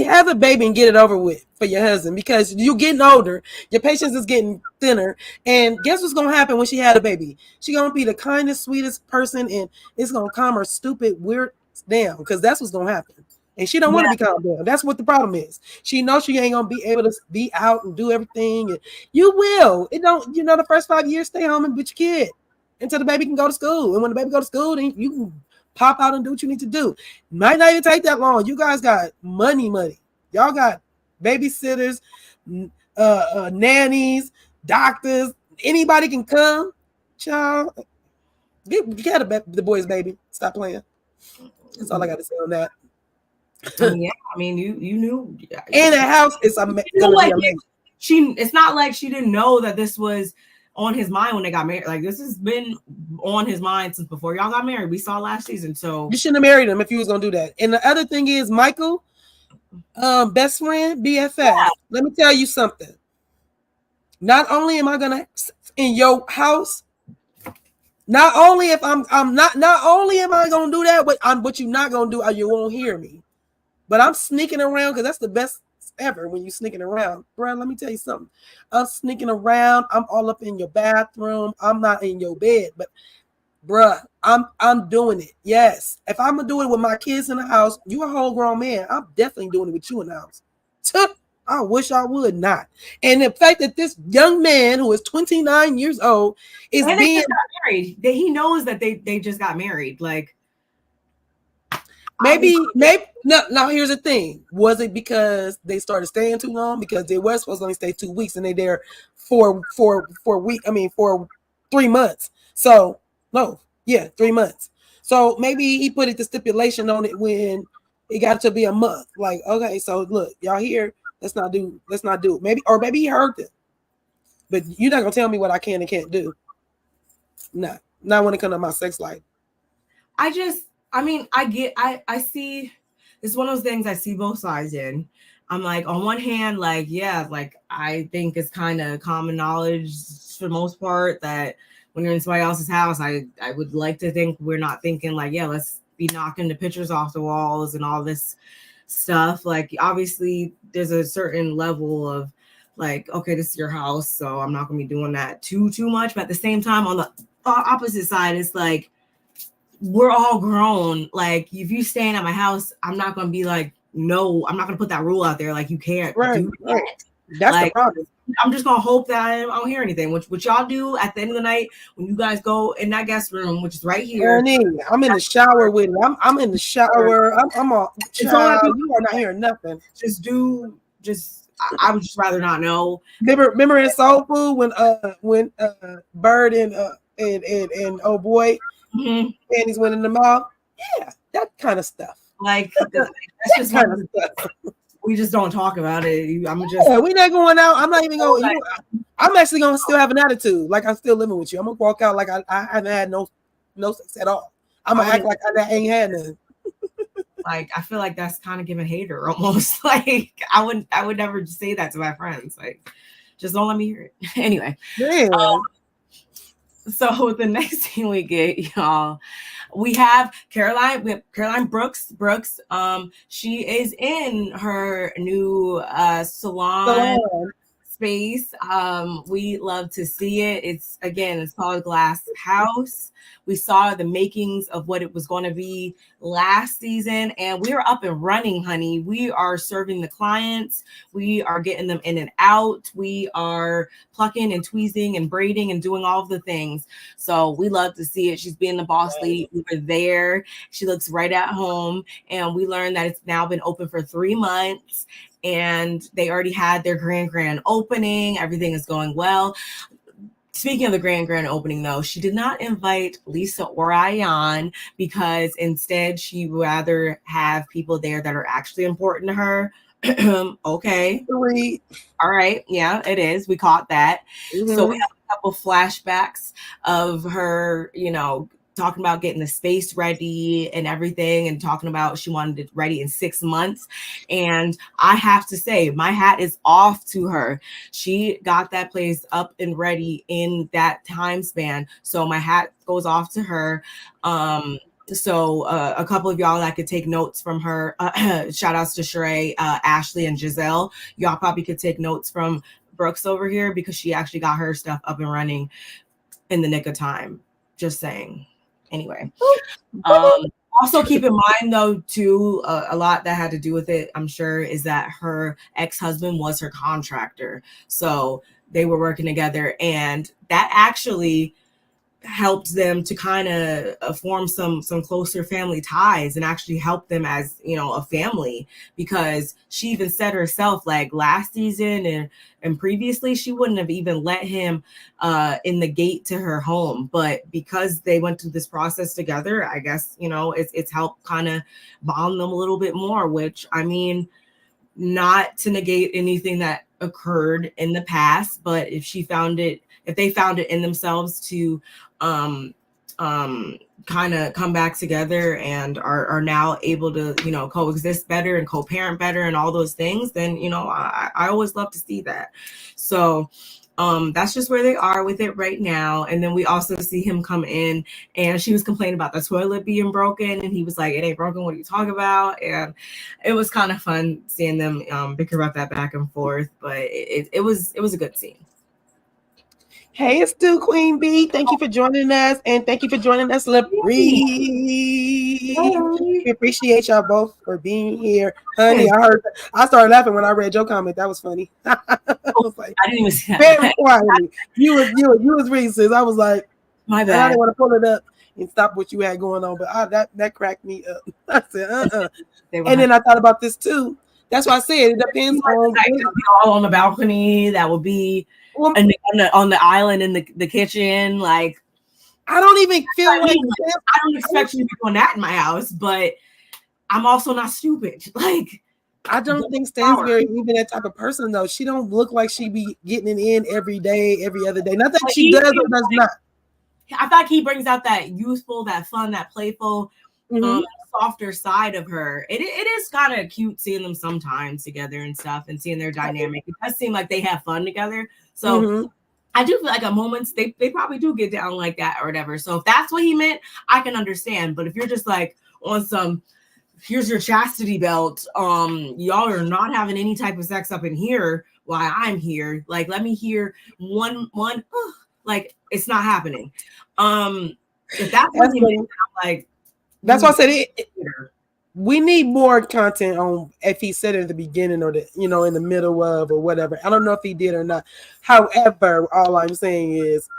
have a baby and get it over with for your husband, because you're getting older, your patience is getting thinner, and guess what's gonna happen when she had a baby? She's gonna be the kindest, sweetest person, and it's gonna calm her stupid weird down, because that's what's gonna happen. And she don't want to be calmed down. That's what the problem is. She knows she ain't gonna be able to be out and do everything, and you will. It don't, the first 5 years, stay home and with your kid until the baby can go to school. And when the baby go to school, then you can pop out and do what you need to do. Might not even take that long. You guys got money. Y'all got babysitters, nannies, doctors. Anybody can come. Child, get the boy's baby. Stop playing. That's all I got to say on that. Yeah, I mean, you knew. In a house, it's amazing. It's not like she didn't know that this was on his mind when they got married. Like, this has been on his mind since before y'all got married. We saw last season. So you shouldn't have married him if you was gonna do that. And the other thing is, Michael, best friend, BFF. Yeah. Let me tell you something. Not only am I gonna in your house, not only am I gonna do that, but what you're not gonna do, or you won't hear me. But I'm sneaking around, because that's the best ever when you sneaking around. Bro, let me tell you something. I'm sneaking around. I'm all up in your bathroom. I'm not in your bed, but bruh, I'm doing it. Yes. If I'm gonna do it with my kids in the house, you a whole grown man. I'm definitely doing it with you in the house. I wish I would not. And the fact that this young man who is 29 years old is being married, that he knows that they just got married. Like, maybe no. Now here's the thing: was it because they started staying too long? Because they were supposed to only stay 2 weeks, and they there for 3 months. So 3 months. So maybe he put the stipulation on it when it got to be a month. Like, okay, so look, y'all here. Let's not do. Maybe he heard them, but you're not gonna tell me what I can and can't do. Not when it comes to my sex life. I see, it's one of those things I see both sides in. I'm like, on one hand, like, yeah, like I think it's kind of common knowledge for the most part that when you're in somebody else's house, I would like to think we're not thinking like, yeah, let's be knocking the pictures off the walls and all this stuff. Like, obviously there's a certain level of like, okay, this is your house, so I'm not gonna be doing that too much. But at the same time, on the opposite side, it's like, we're all grown. Like, if you staying at my house, I'm not gonna be like, no, I'm not gonna put that rule out there. Like, you can't do that. Right. That's like, the problem. I'm just gonna hope that I don't hear anything. What y'all do at the end of the night when you guys go in that guest room, which is right here. I'm in the shower with him. I'm in the shower. I'm all child. You are not hearing nothing. Just do I would just rather not know. Remember in Soul Food when Bird and oh boy, Annie's went in the mall. Yeah, that kind of stuff. Like that's just kind of stuff. We just don't talk about it. We're not going out. I'm not even going. I'm actually gonna still have an attitude, like I'm still living with you. I'm gonna walk out like I haven't had no sex at all. I'm gonna act like I ain't had none. Like I feel like that's kind of giving hater almost. Like I would never say that to my friends. Like just don't let me hear it. Anyway. So the next thing we get, y'all, we have Caroline Brooks. She is in her new salon space. We love to see it. It's called Glass House. We saw the makings of what it was going to be last season, and we are up and running, honey. We are serving the clients. We are getting them in and out. We are plucking and tweezing and braiding and doing all of the things. So we love to see it. She's being the boss lady. We were there. She looks right at home, and we learned that it's now been open for 3 months, and they already had their grand opening. Everything is going well. Speaking of the grand opening, though, she did not invite Lisa or Ayan because instead she would rather have people there that are actually important to her. Okay. All right. Yeah, it is. We caught that. So we have a couple flashbacks of her, talking about getting the space ready and everything, and talking about she wanted it ready in 6 months. And I have to say, my hat is off to her. She got that place up and ready in that time span. So my hat goes off to her. So a couple of y'all that could take notes from her, shout outs to Sheree, Ashley, and Giselle. Y'all probably could take notes from Brooks over here because she actually got her stuff up and running in the nick of time. Just saying. Anyway, also keep in mind though too, a lot that had to do with it, I'm sure, is that her ex-husband was her contractor, so they were working together, and that actually helped them to kind of form some closer family ties and actually help them as a family, because she even said herself, like last season and previously, she wouldn't have even let him in the gate to her home, but because they went through this process together, I guess it's helped kind of bond them a little bit more, which I mean, not to negate anything that occurred in the past, but if they found it in themselves to kind of come back together and are now able to coexist better and co-parent better and all those things, then I always love to see that. So that's just where they are with it right now. And then we also see him come in, and she was complaining about the toilet being broken, and he was like, it ain't broken, what are you talking about? And it was kind of fun seeing them bicker about that back and forth, but it was a good scene. Hey, it's still Queen B. Thank you for joining us, and thank you for joining us, LaBree. We appreciate y'all both for being here, honey. I started laughing when I read your comment. That was funny. I was like, I didn't even see that. Very quietly. You was reading, sis. I was like, my bad. I didn't want to pull it up and stop what you had going on, but that cracked me up. I said, and then I thought about this too. That's why I said it depends on all on the balcony. That would be on the island in the kitchen. Like, I don't even feel like I don't expect you to be doing that in my house, but I'm also not stupid. Like, I don't think Stansberry even that type of person though. She don't look like she be getting it in every day, every other day. Not that she does or does not. I feel like he brings out that youthful, that fun, that playful, softer side of her. It is kind of cute seeing them sometimes together and stuff, and seeing their dynamic. It does seem like they have fun together. So I do feel like at moments they probably do get down like that or whatever. So if that's what he meant, I can understand. But if you're just like on some, here's your chastity belt, y'all are not having any type of sex up in here while I'm here. Like, let me hear one, like it's not happening. If that's what he meant, I'm like, that's why I said we need more content on if he said it at the beginning or the in the middle of or whatever. I don't know if he did or not. However, all I'm saying is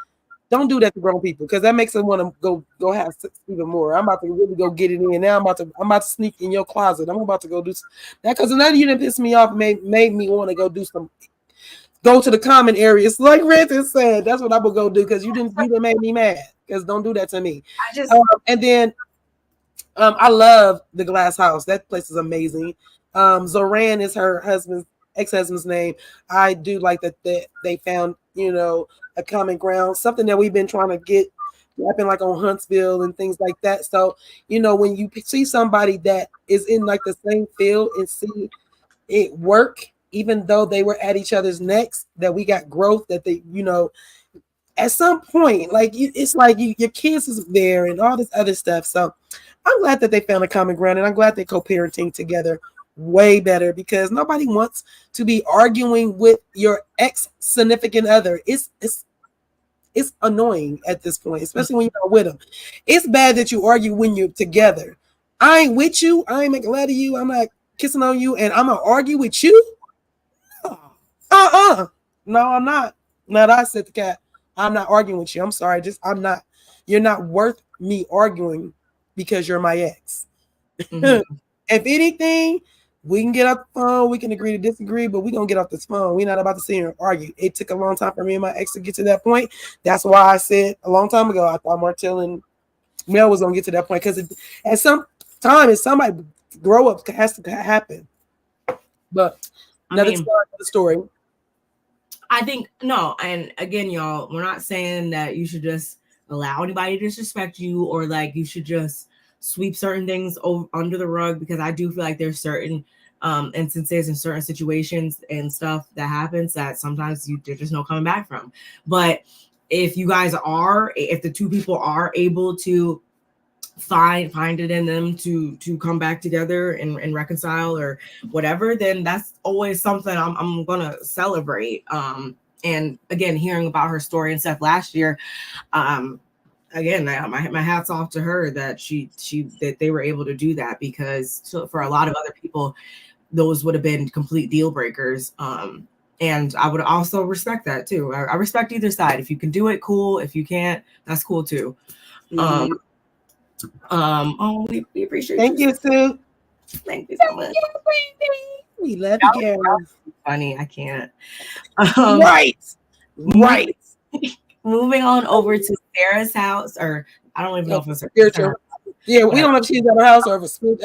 Don't do that to grown people because that makes them want to go have sex even more. I'm about to really go get it in now. I'm about to sneak in your closet. I'm about to go do that because none of you didn't piss me off. Made me want to go to the common areas like Ranton said. That's what I'm gonna go do because you didn't make me mad. Because don't do that to me. And then I love the Glass House. That place is amazing. Zoran is her ex-husband's name. I do like that they found, a common ground, something that we've been trying to get happening like on Huntsville and things like that. So, when you see somebody that is in like the same field and see it work, even though they were at each other's necks, that we got growth, that they, at some point, like it's like your kids is there and all this other stuff. So I'm glad that they found a common ground, and I'm glad they're co-parenting together way better because nobody wants to be arguing with your ex significant other. It's annoying at this point, especially when you're not with them. It's bad that you argue when you're together. I ain't with you. I ain't making love to you. I'm not kissing on you, and I'm gonna argue with you. No, I'm not. Not I said the cat. I'm not arguing with you. I'm sorry. I'm not. You're not worth me arguing because you're my ex. Mm-hmm. If anything, we can get off the phone. We can agree to disagree, but we're going to get off this phone. We're not about to sit here and argue. It took a long time for me and my ex to get to that point. That's why I said a long time ago, I thought Martell and Mel was going to get to that point because at some time, if somebody grow up, it has to happen. But another story. I think, no, and again, y'all, we're not saying that you should just allow anybody to disrespect you or like you should just sweep certain things under the rug, because I do feel like there's certain instances and certain situations and stuff that happens that sometimes there's just no coming back from. But if the two people are able to find it in them to come back together and reconcile or whatever, then that's always something I'm gonna celebrate. And again, hearing about her story and stuff last year, again, my hat's off to her that that they were able to do that, because for a lot of other people, those would have been complete deal breakers. And I would also respect that too. I respect either side. If you can do it, cool. If you can't, that's cool too. Mm-hmm. We appreciate Thank you, Sue. Thank you so much. We love you, Gary. Funny, I can't. Right. Moving on over to Sarah's house, or I don't even know if it's spiritual. Yeah, we don't know if she's at her house or at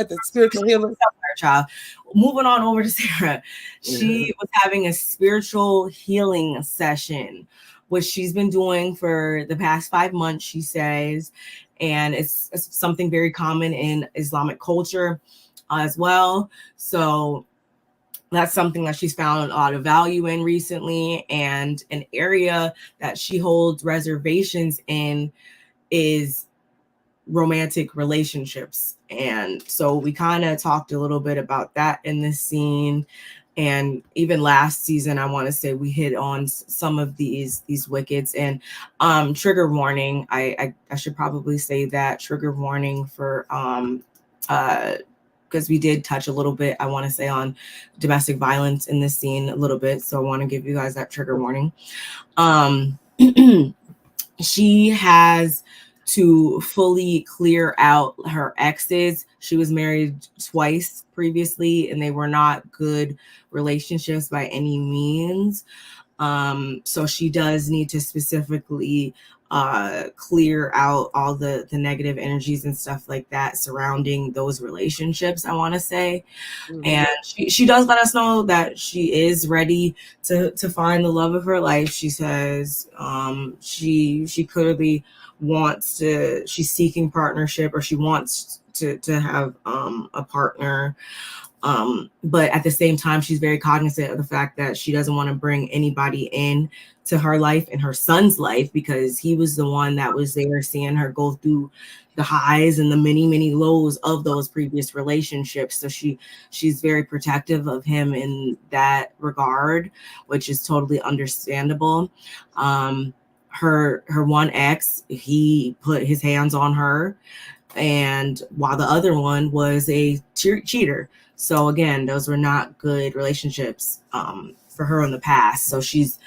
the spiritual healer. Child. Moving on over to Sarah. She was having a spiritual healing session, which she's been doing for the past 5 months, she says. And it's something very common in Islamic culture as well. So that's something that she's found a lot of value in recently. And an area that she holds reservations in is romantic relationships. And so we kind of talked a little bit about that in this scene. And even last season, I want to say we hit on some of these wickets. And trigger warning, I should probably say that trigger warning for because we did touch a little bit, I want to say, on domestic violence in this scene a little bit. So I want to give you guys that trigger warning. She has to fully clear out her exes. She was married twice previously, and they were not good relationships by any means. So she does need to specifically clear out all the negative energies and stuff like that surrounding those relationships, I want to say. Mm-hmm. And she does let us know that she is ready to find the love of her life. She says she clearly she's seeking partnership, or she wants to have a partner. But at the same time, she's very cognizant of the fact that she doesn't want to bring anybody in to her life and her son's life, because he was the one that was there seeing her go through the highs and the many, many lows of those previous relationships. So she's very protective of him in that regard, which is totally understandable. Her one ex, he put his hands on her, and while the other one was a cheater. So again, those were not good relationships for her in the past. So she's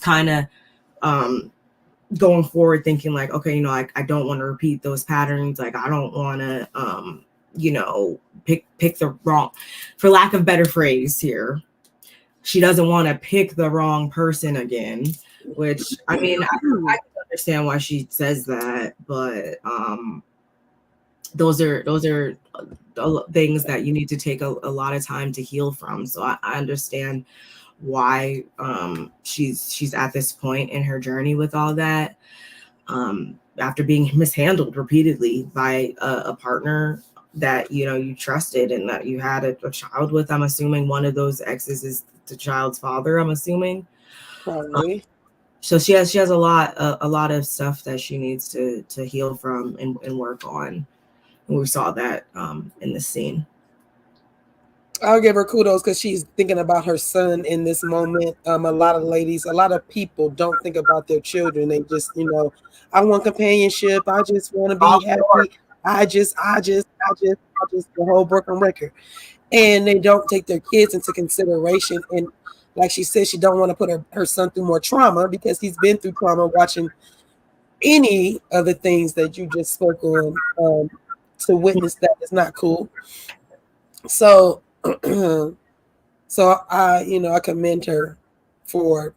kind of going forward thinking like, okay, you know, I don't want to repeat those patterns. Like I don't want to, you know, pick the wrong, for lack of better phrase here. She doesn't want to pick the wrong person again, which I mean, I can understand why she says that, but those are things that you need to take a lot of time to heal from. So I understand why she's at this point in her journey with all that, after being mishandled repeatedly by a partner that, you know, you trusted and that you had a child with. I'm assuming one of those exes is the child's father, I'm assuming. Probably. So she has a lot of stuff that she needs to heal from and work on. And we saw that in the scene. I'll give her kudos because she's thinking about her son in this moment. A lot of ladies, a lot of people don't think about their children. They just, you know, I want companionship. I just want to be happy. I just the whole broken record. And they don't take their kids into consideration. And like she said, she don't want to put her son through more trauma because he's been through trauma watching any of the things that you just spoke on. To witness that is not cool. So so I commend her for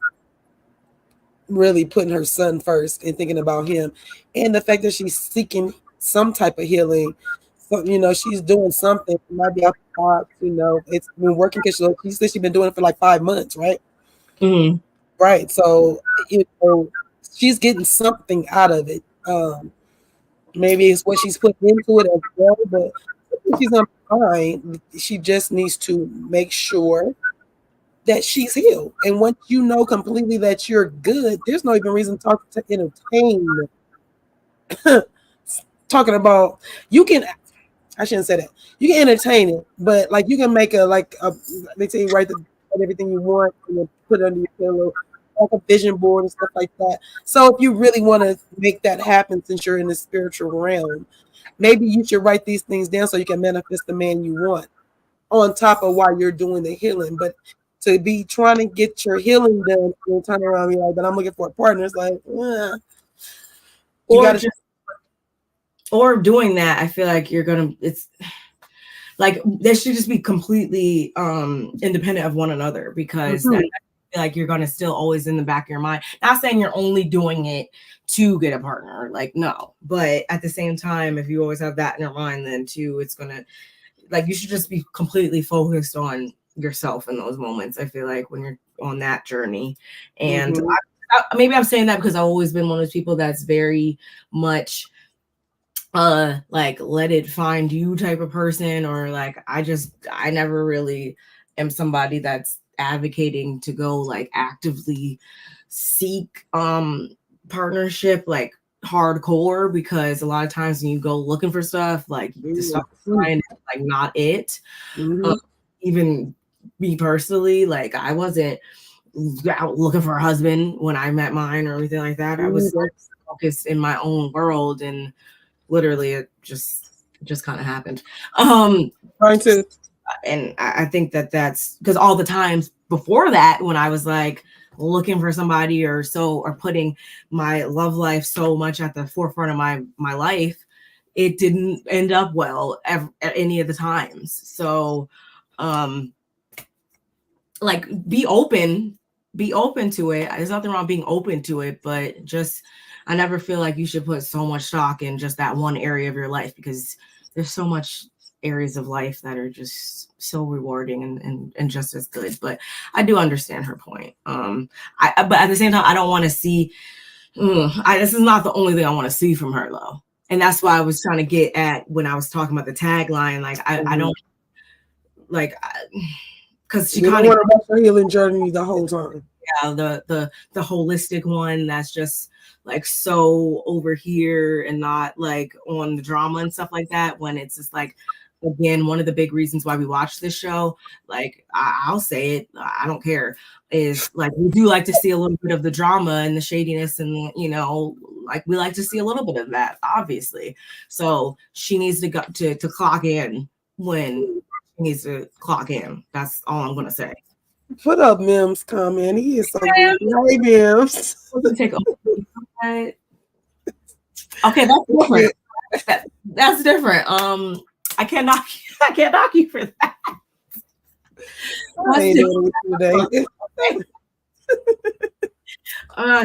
really putting her son first and thinking about him, and the fact that she's seeking some type of healing. So, she's doing something. It might be out the box, it's been working because she said she's been doing it for like 5 months, right? Mm-hmm. Right. So, she's getting something out of it. Maybe it's what she's putting into it as well, but she's not fine. She just needs to make sure that she's healed. And once you know completely that you're good, there's no even reason to entertain talking about I shouldn't say that. You can entertain it, but like you can make they say write everything you want and then put it under your pillow, like a vision board and stuff like that. So if you really want to make that happen, since you're in the spiritual realm, maybe you should write these things down so you can manifest the man you want on top of while you're doing the healing. But to be trying to get your healing done and turn around and be like, but I'm looking for a partner, it's like, or doing that, I feel like it's like they should just be completely independent of one another, because I feel like you're gonna still always in the back of your mind. Not saying you're only doing it to get a partner, like no, but at the same time, if you always have that in your mind, then too, it's gonna, like, you should just be completely focused on yourself in those moments. I feel like when you're on that journey, and maybe I'm saying that because I've always been one of those people that's very much like let it find you type of person, or like I never really am somebody that's advocating to go like actively seek partnership like hardcore, because a lot of times when you go looking for stuff, like the stuff like not it. Even me personally, like I wasn't out looking for a husband when I met mine or anything like that. I was focused in my own world, and literally it just kind of happened. Trying to, and I think that's because all the times before that, when I was like looking for somebody or putting my love life so much at the forefront of my life, it didn't end up well at any of the times. So like be open to it. There's nothing wrong being open to it, but just I never feel like you should put so much stock in just that one area of your life, because there's so much areas of life that are just so rewarding and just as good. But I do understand her point. But at the same time, I don't want to see. This is not the only thing I want to see from her though, and that's why I was trying to get at when I was talking about the tagline. Like I don't like. Because she kind of about her healing journey the whole time. Yeah, the holistic one that's just like so over here and not like on the drama and stuff like that. When it's just like, again, one of the big reasons why we watch this show, like I'll say it, I don't care, is like we do like to see a little bit of the drama and the shadiness, and like we like to see a little bit of that, obviously. So she needs to go to clock in when she needs to clock in. That's all I'm gonna say. Put up Mims comment. He is so good. Hey Mims. Take over. What? Okay, that's different. That's different. I can't knock you for that.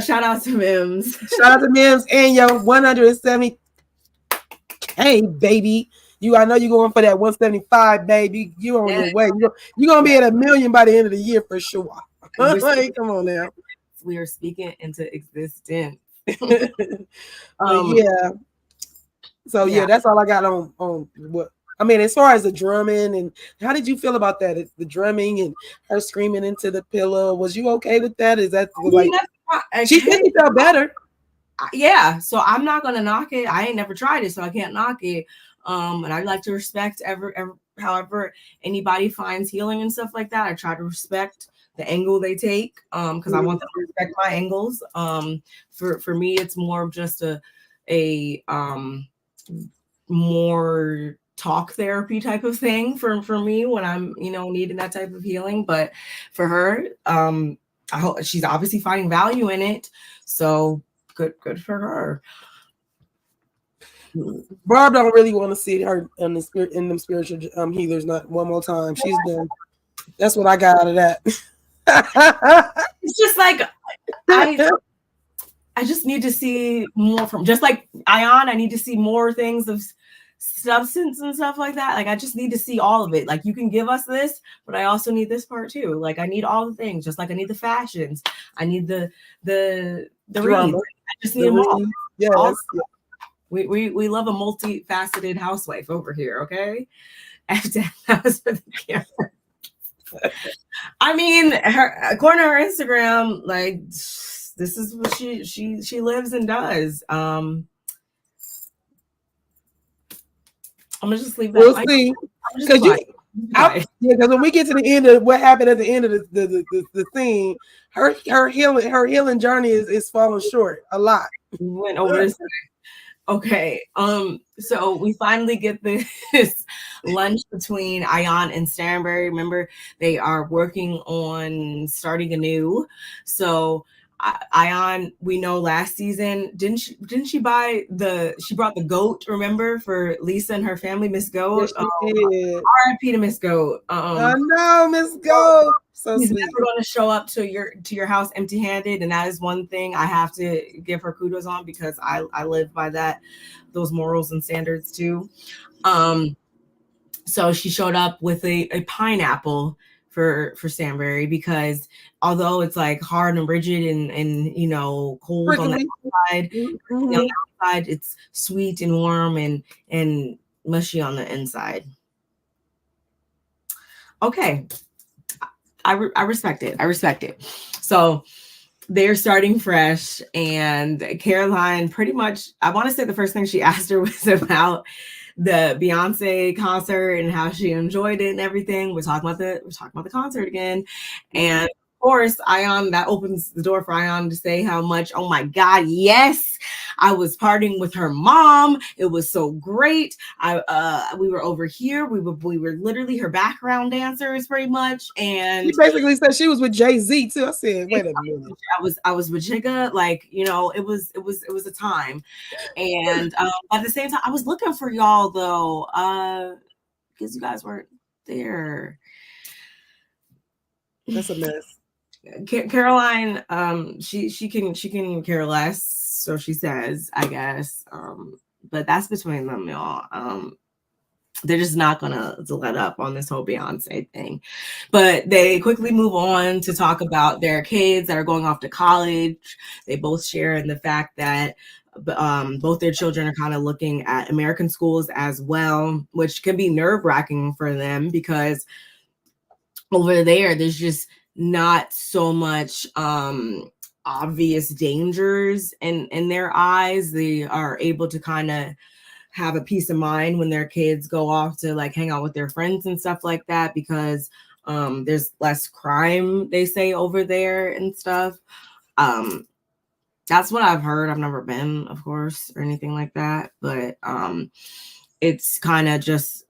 Shout out to Mims. Shout out to Mims and your 170K, baby. I know you're going for that 175, baby. You on your way. You're gonna be at 1 million by the end of the year for sure. Hey, come on now. We are speaking into existence. Yeah. So yeah, that's all I got on what I mean, as far as the drumming, and how did you feel about that? The drumming and her screaming into the pillow. Was you okay with that? Is that like she said she felt better? Yeah, so I'm not gonna knock it. I ain't never tried it, so I can't knock it. And I like to respect however anybody finds healing and stuff like that. I try to respect the angle they take, because I want them to respect my angles. For me, it's more of just a more talk therapy type of thing for me when I'm needing that type of healing. But for her, I hope she's obviously finding value in it. So good for her. Barb don't really want to see her in them spiritual healers not one more time. She's done. That's what I got out of that. It's just like I just need to see more from, just like Ion. I need to see more things of substance and stuff like that. Like I just need to see all of it. Like you can give us this, but I also need this part too. Like I need all the things. Just like I need the fashions. I need the reads. I just need them all. Yes. We love a multifaceted housewife over here. Okay. That was for the camera. I mean, according to her Instagram, like this is what she lives and does. I'm gonna just leave that. We'll see. Because when we get to the end of what happened at the end of the thing, her healing journey is falling short a lot. We went over this. Okay. So we finally get this lunch between Ion and Stanbury. Remember, they are working on starting anew. So Ion, we know last season, didn't she brought the goat, remember, for Lisa and her family, Miss Goat? Yes, RIP to Miss Goat. I know, Miss Goat. So she's sweet. never going to show up to your house empty-handed, and that is one thing I have to give her kudos on, because I live by those morals and standards too. So she showed up with a pineapple for Stanbury, because although it's like hard and rigid and cold on the outside, on the outside it's sweet and warm and mushy on the inside. Okay. I respect it. So they're starting fresh, and Caroline, pretty much, I want to say the first thing she asked her was about the Beyonce concert and how she enjoyed it and everything. We're talking about the concert again. And of course, Ion, that opens the door for Ion to say how much, oh my God, yes, I was partying with her mom. It was so great. We were over here. We were literally her background dancers pretty much. And she basically said she was with Jay-Z too. I said, wait a minute. I was with Jigga, like, it was a time. And at the same time, I was looking for y'all though, because you guys weren't there. That's a mess. Caroline, she can care less, so she says, I guess. But that's between them, y'all. They're just not gonna let up on this whole Beyonce thing. But they quickly move on to talk about their kids that are going off to college. They both share in the fact that both their children are kind of looking at American schools as well, which can be nerve-wracking for them, because over there's just not so much obvious dangers in their eyes. They are able to kind of have a peace of mind when their kids go off to like hang out with their friends and stuff like that, because there's less crime, they say, over there and stuff. That's what I've heard. I've never been, of course, or anything like that, but it's kind of just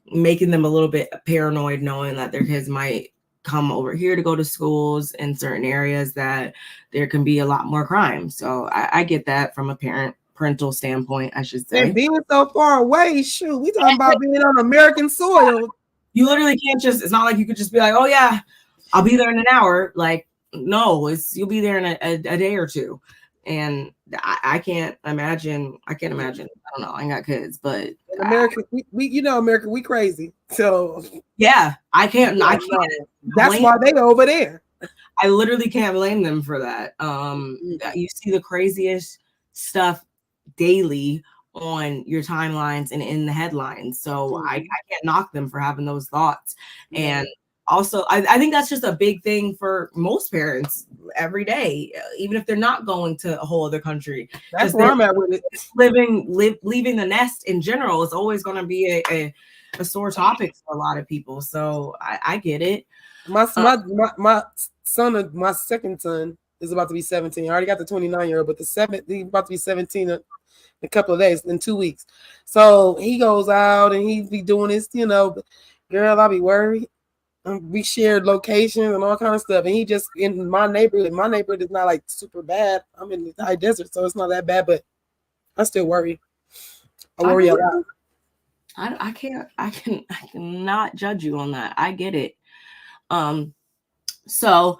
making them a little bit paranoid, knowing that their kids might come over here to go to schools in certain areas that there can be a lot more crime. So I get that from a parental standpoint, I should say. And being so far away, shoot, we talking about being on American soil. You literally can't just, it's not like you could just be like, oh yeah, I'll be there in an hour. Like, no, you'll be there in a day or two. And I can't imagine. I don't know. I ain't got kids, but in America, America, we crazy. So yeah, I can't. That's why they over there. I literally can't blame them for that. You see the craziest stuff daily on your timelines and in the headlines. So I can't knock them for having those thoughts. And also, I think that's just a big thing for most parents every day, even if they're not going to a whole other country. That's where I'm at with it. Leaving the nest in general is always going to be a sore topic for a lot of people. So I get it. My son, my second son, is about to be 17. I already got the 29-year-old, but he's about to be 17 in a couple of days, in 2 weeks. So he goes out and he be doing this, girl, I'll be worried. We shared locations and all kind of stuff. And he just in my neighborhood. My neighborhood is not like super bad. I'm in the high desert, so it's not that bad, but I still worry. I worry a lot. I cannot judge you on that. I get it. So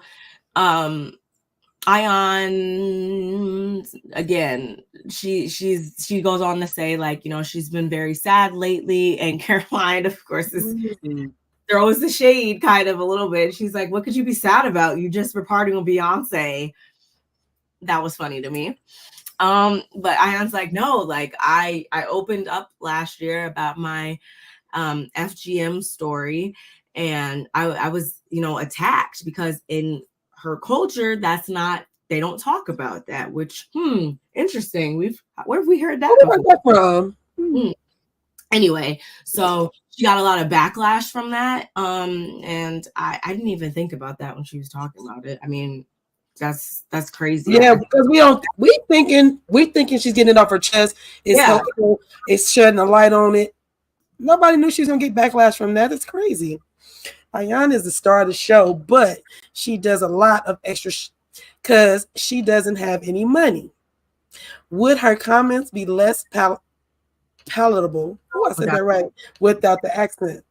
Ion, again, she goes on to say, like, she's been very sad lately, and Caroline, of course, is throws the shade kind of a little bit. She's like, what could you be sad about? You just were partying with Beyonce. That was funny to me. But Ion's like, no, like I opened up last year about my FGM story, and I was, attacked because in her culture, they don't talk about that, which, interesting. Where have we heard that from? Anyway, so she got a lot of backlash from that. And I didn't even think about that when she was talking about it. I mean, that's crazy. Yeah, because we thinking she's getting it off her chest. It's helpful. It's shedding a light on it. Nobody knew she was gonna get backlash from that. It's crazy. Ayana is the star of the show, but she does a lot of extra because she doesn't have any money. Would her comments be less palatable? Oh, I said that right. Without the accent.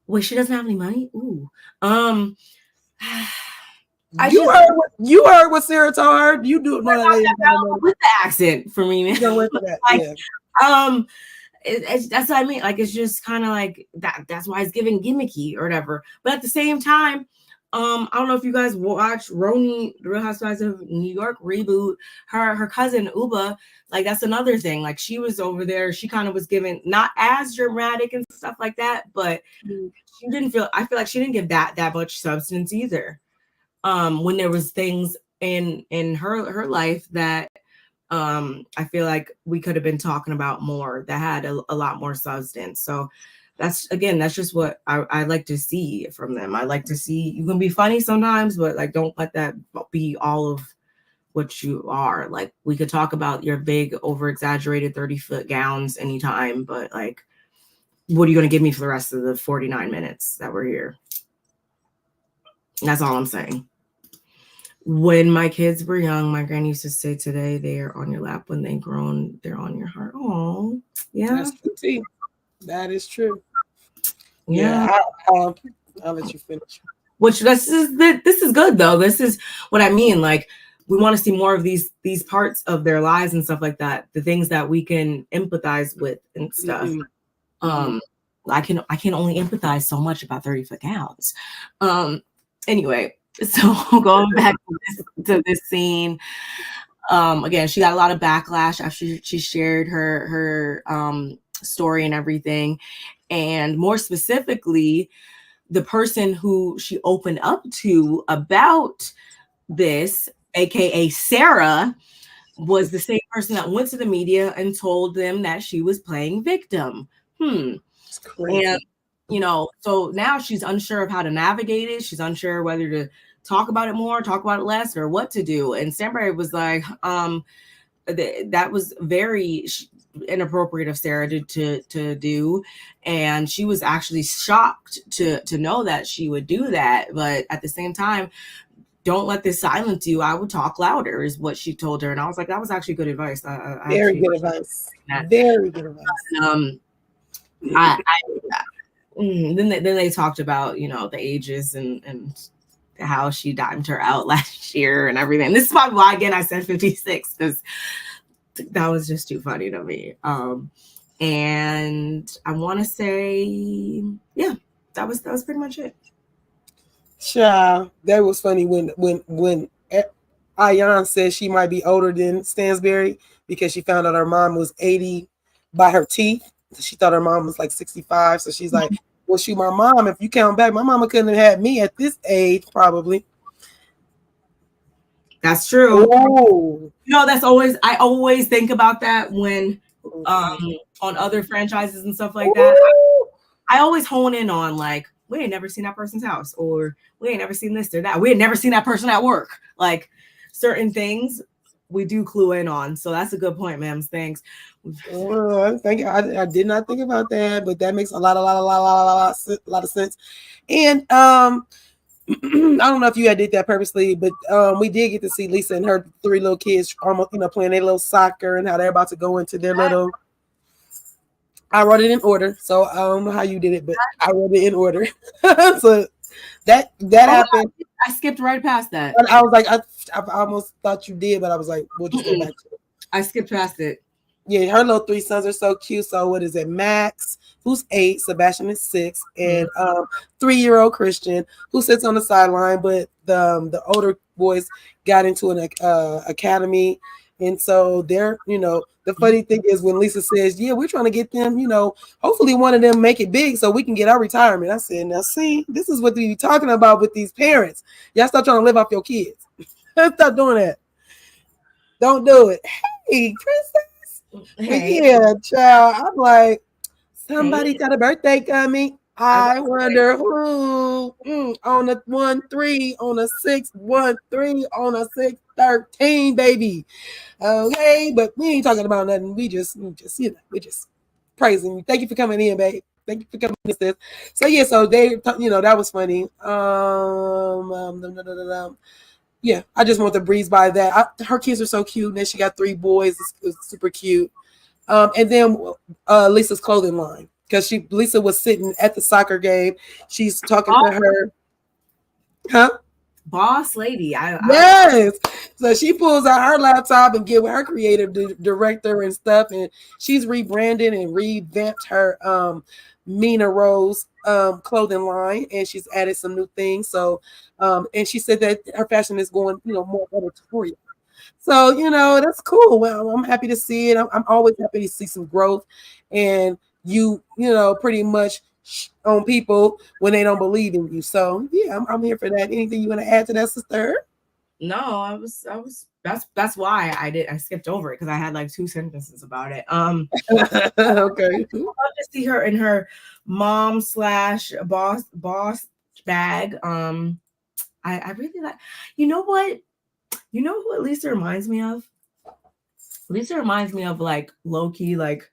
Wait, she doesn't have any money? Ooh. You heard what Sarah told her. You do it with the accent for me, man. You wait for that. That's what I mean. Like, it's just kind of like that. That's why it's giving gimmicky or whatever. But at the same time, I don't know if you guys watch Roni, The Real Housewives of New York reboot. Her cousin Uba, like, that's another thing. Like, she was over there. She kind of was given not as dramatic and stuff like that, but she didn't feel. I feel like she didn't give that much substance either. When there was things in her life that I feel like we could have been talking about more, that had a lot more substance. So that's just what I like to see from them. I like to see, you can be funny sometimes, but like, don't let that be all of what you are. Like, we could talk about your big over exaggerated 30-foot gowns anytime, but like, what are you going to give me for the rest of the 49 minutes that we're here? That's all I'm saying. When my kids were young, my granny used to say, today they are on your lap, when they grown, they're on your heart. Oh, yeah. That's true. That is true. Yeah. I'll let you finish. Which this is good though. This is what I mean. Like, we want to see more of these parts of their lives and stuff like that. The things that we can empathize with and stuff. I can only empathize so much about 30-foot gowns. Anyway. So going back to this scene, again, she got a lot of backlash after she shared her story and everything. And more specifically, the person who she opened up to about this, aka Sarah, was the same person that went to the media and told them that she was playing victim. It's crazy. And so now she's unsure of how to navigate it. She's unsure whether to talk about it more, talk about it less, or what to do. And Stanberry was like, that was very, inappropriate of Sarah to do, and she was actually shocked to know that she would do that. But at the same time, don't let this silence you. I would talk louder, is what she told her, and I was like, that was actually good advice. I Very actually good advice. Very good advice. I then they talked about, you know, the ages and how she dimed her out last year and everything. This is probably why again I said 56, because that was just too funny to me. And I want to say, yeah, that was pretty much it. Yeah, that was funny when Ayan said she might be older than Stansberry because she found out her mom was 80 by her teeth. She thought her mom was like 65, so she's like, "Well, shoot, my mom. If you count back, my mama couldn't have had me at this age, probably." That's true. Oh. You know, I always think about that when on other franchises and stuff like that. I always hone in on like, we ain't never seen that person's house, or we ain't never seen this or that. We had never seen that person at work. Like certain things we do clue in on. So that's a good point, ma'am. Thanks. I did not think about that, but that makes a lot of sense. And I don't know if you had did that purposely, but we did get to see Lisa and her 3 little kids almost, you know, playing their little soccer and how they're about to go into their little. I wrote it in order, so I don't know how you did it, but I wrote it in order. So that happened. I skipped right past that. And I was like, I almost thought you did, but I was like, we'll just go back to it. I skipped past it. Yeah, her little 3 sons are so cute. So what is it? Max, who's 8, Sebastian is 6, and 3-year-old Christian, who sits on the sideline. But the older boys got into an academy, and so they're, you know, the funny thing is when Lisa says, "Yeah, we're trying to get them, you know, hopefully one of them make it big so we can get our retirement." I said, "Now see, this is what we talking about with these parents. Y'all stop trying to live off your kids. Stop doing that. Don't do it." Hey, princess. Hey. Yeah, child. I'm like, somebody got a birthday coming. I wonder who on a 1-3, on a 6-1-3, on a 6-13, baby. Okay, but we ain't talking about nothing. We just you know, we just praising you. Thank you for coming in, babe. Thank you for coming in. This. So yeah, so they, you know, that was funny. Yeah, I just want to breeze by that. Her kids are so cute. And then she got 3 boys. It's super cute. And then Lisa's clothing line, because Lisa was sitting at the soccer game. She's talking to her. Huh? Boss lady. Yes. So she pulls out her laptop and get with her creative director and stuff, and she's rebranded and revamped her Mina Rose clothing line, and she's added some new things. So and she said that her fashion is going, you know, more editorial. So, you know, that's cool. Well, I'm happy to see it. I'm always happy to see some growth, and you know, pretty much on people when they don't believe in you. So yeah, I'm here for that. Anything you want to add to that, sister? No, I was that's why I skipped over it, because I had like 2 sentences about it. Okay. I love to see her in her mom / boss bag. I really like, you know what? You know who Lisa reminds me of? Lisa reminds me of like low key, like,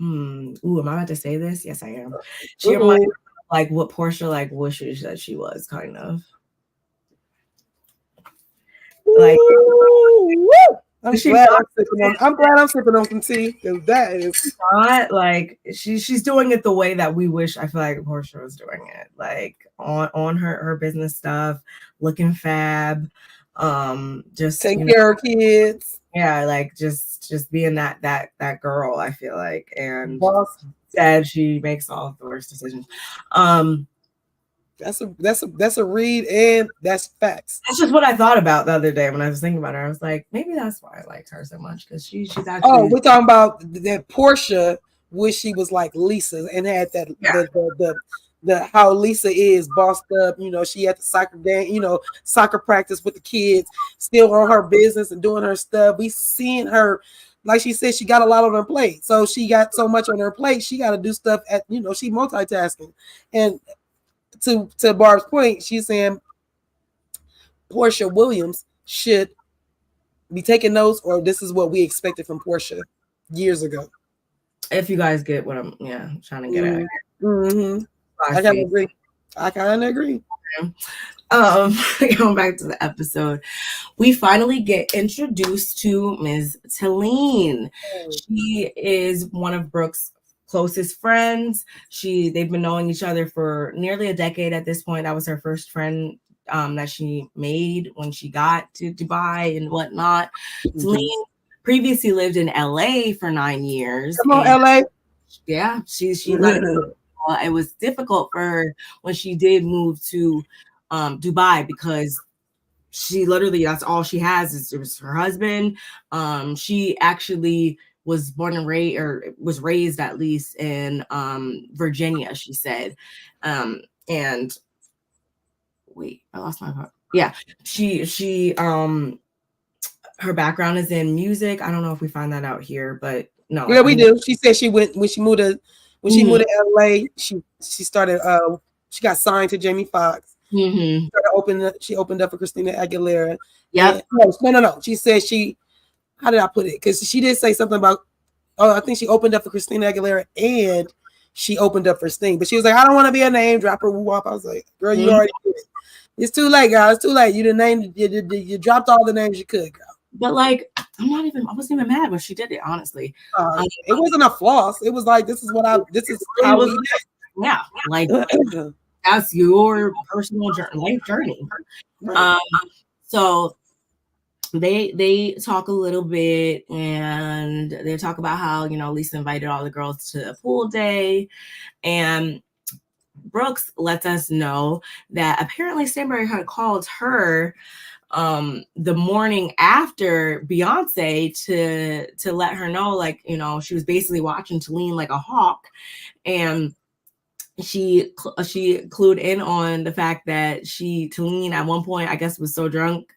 am I about to say this? Yes, I am. She reminds me of like what Portia like wishes that she was, kind of. Like, I'm glad I'm sipping on some tea, because that is not like she's doing it the way that we wish. I feel like Portia was doing it, like on her business stuff, looking fab, just taking care of kids. Yeah, like just being that girl, I feel like, and said she makes all the worst decisions. That's a read, and that's facts. That's just what I thought about the other day when I was thinking about her. I was like, maybe that's why I liked her so much, because she's actually. Oh, we're talking about that Portia wish she was like Lisa and had that the how Lisa is bossed up. You know, she had the soccer game, you know, soccer practice with the kids, still on her business and doing her stuff. We seeing her, like she said, she got a lot on her plate. So she got so much on her plate, she got to do stuff at, you know, she multitasking. And to Barb's point, she's saying Portia Williams should be taking notes, or this is what we expected from Portia. years ago. If you guys get what I'm trying to get at. Mm-hmm. I kind of agree. Going back to the episode, we finally get introduced to Ms. Talene. She is one of Brooke's closest friends. They've been knowing each other for nearly a decade at this point. That was her first friend that she made when she got to Dubai and whatnot. Talene previously lived in LA for 9 years. Come on, LA. Yeah, she let it was difficult for her when she did move to Dubai because she literally, that's all she has is it was her husband. She actually was born and raised, or was raised at least in Virginia, she said. And wait, I lost my part. Yeah, she her background is in music. I don't know if we find that out here, but no. Yeah, we do. She said she went when she moved to LA. She started. She got signed to Jamie Foxx. Mm-hmm. She opened up for Christina Aguilera. Yeah. No. She said how did I put it? Because she did say something about. Oh, I think she opened up for Christina Aguilera and she opened up for Sting. But she was like, I don't want to be a name dropper. Woo wop. I was like, girl, you already did it. It's too late, guys. It's too late. You dropped all the names you could, girl. But like, I wasn't even mad when she did it, honestly. It wasn't a floss. It was like, this is how we did. Yeah, like that's your personal life journey. Right. So they talk a little bit and they talk about how, Lisa invited all the girls to a pool day, and Brooks lets us know that apparently Stanbury had called her the morning after Beyonce to let her know, like, she was basically watching Talene like a hawk, and she clued in on the fact that Talene at one point, I guess, was so drunk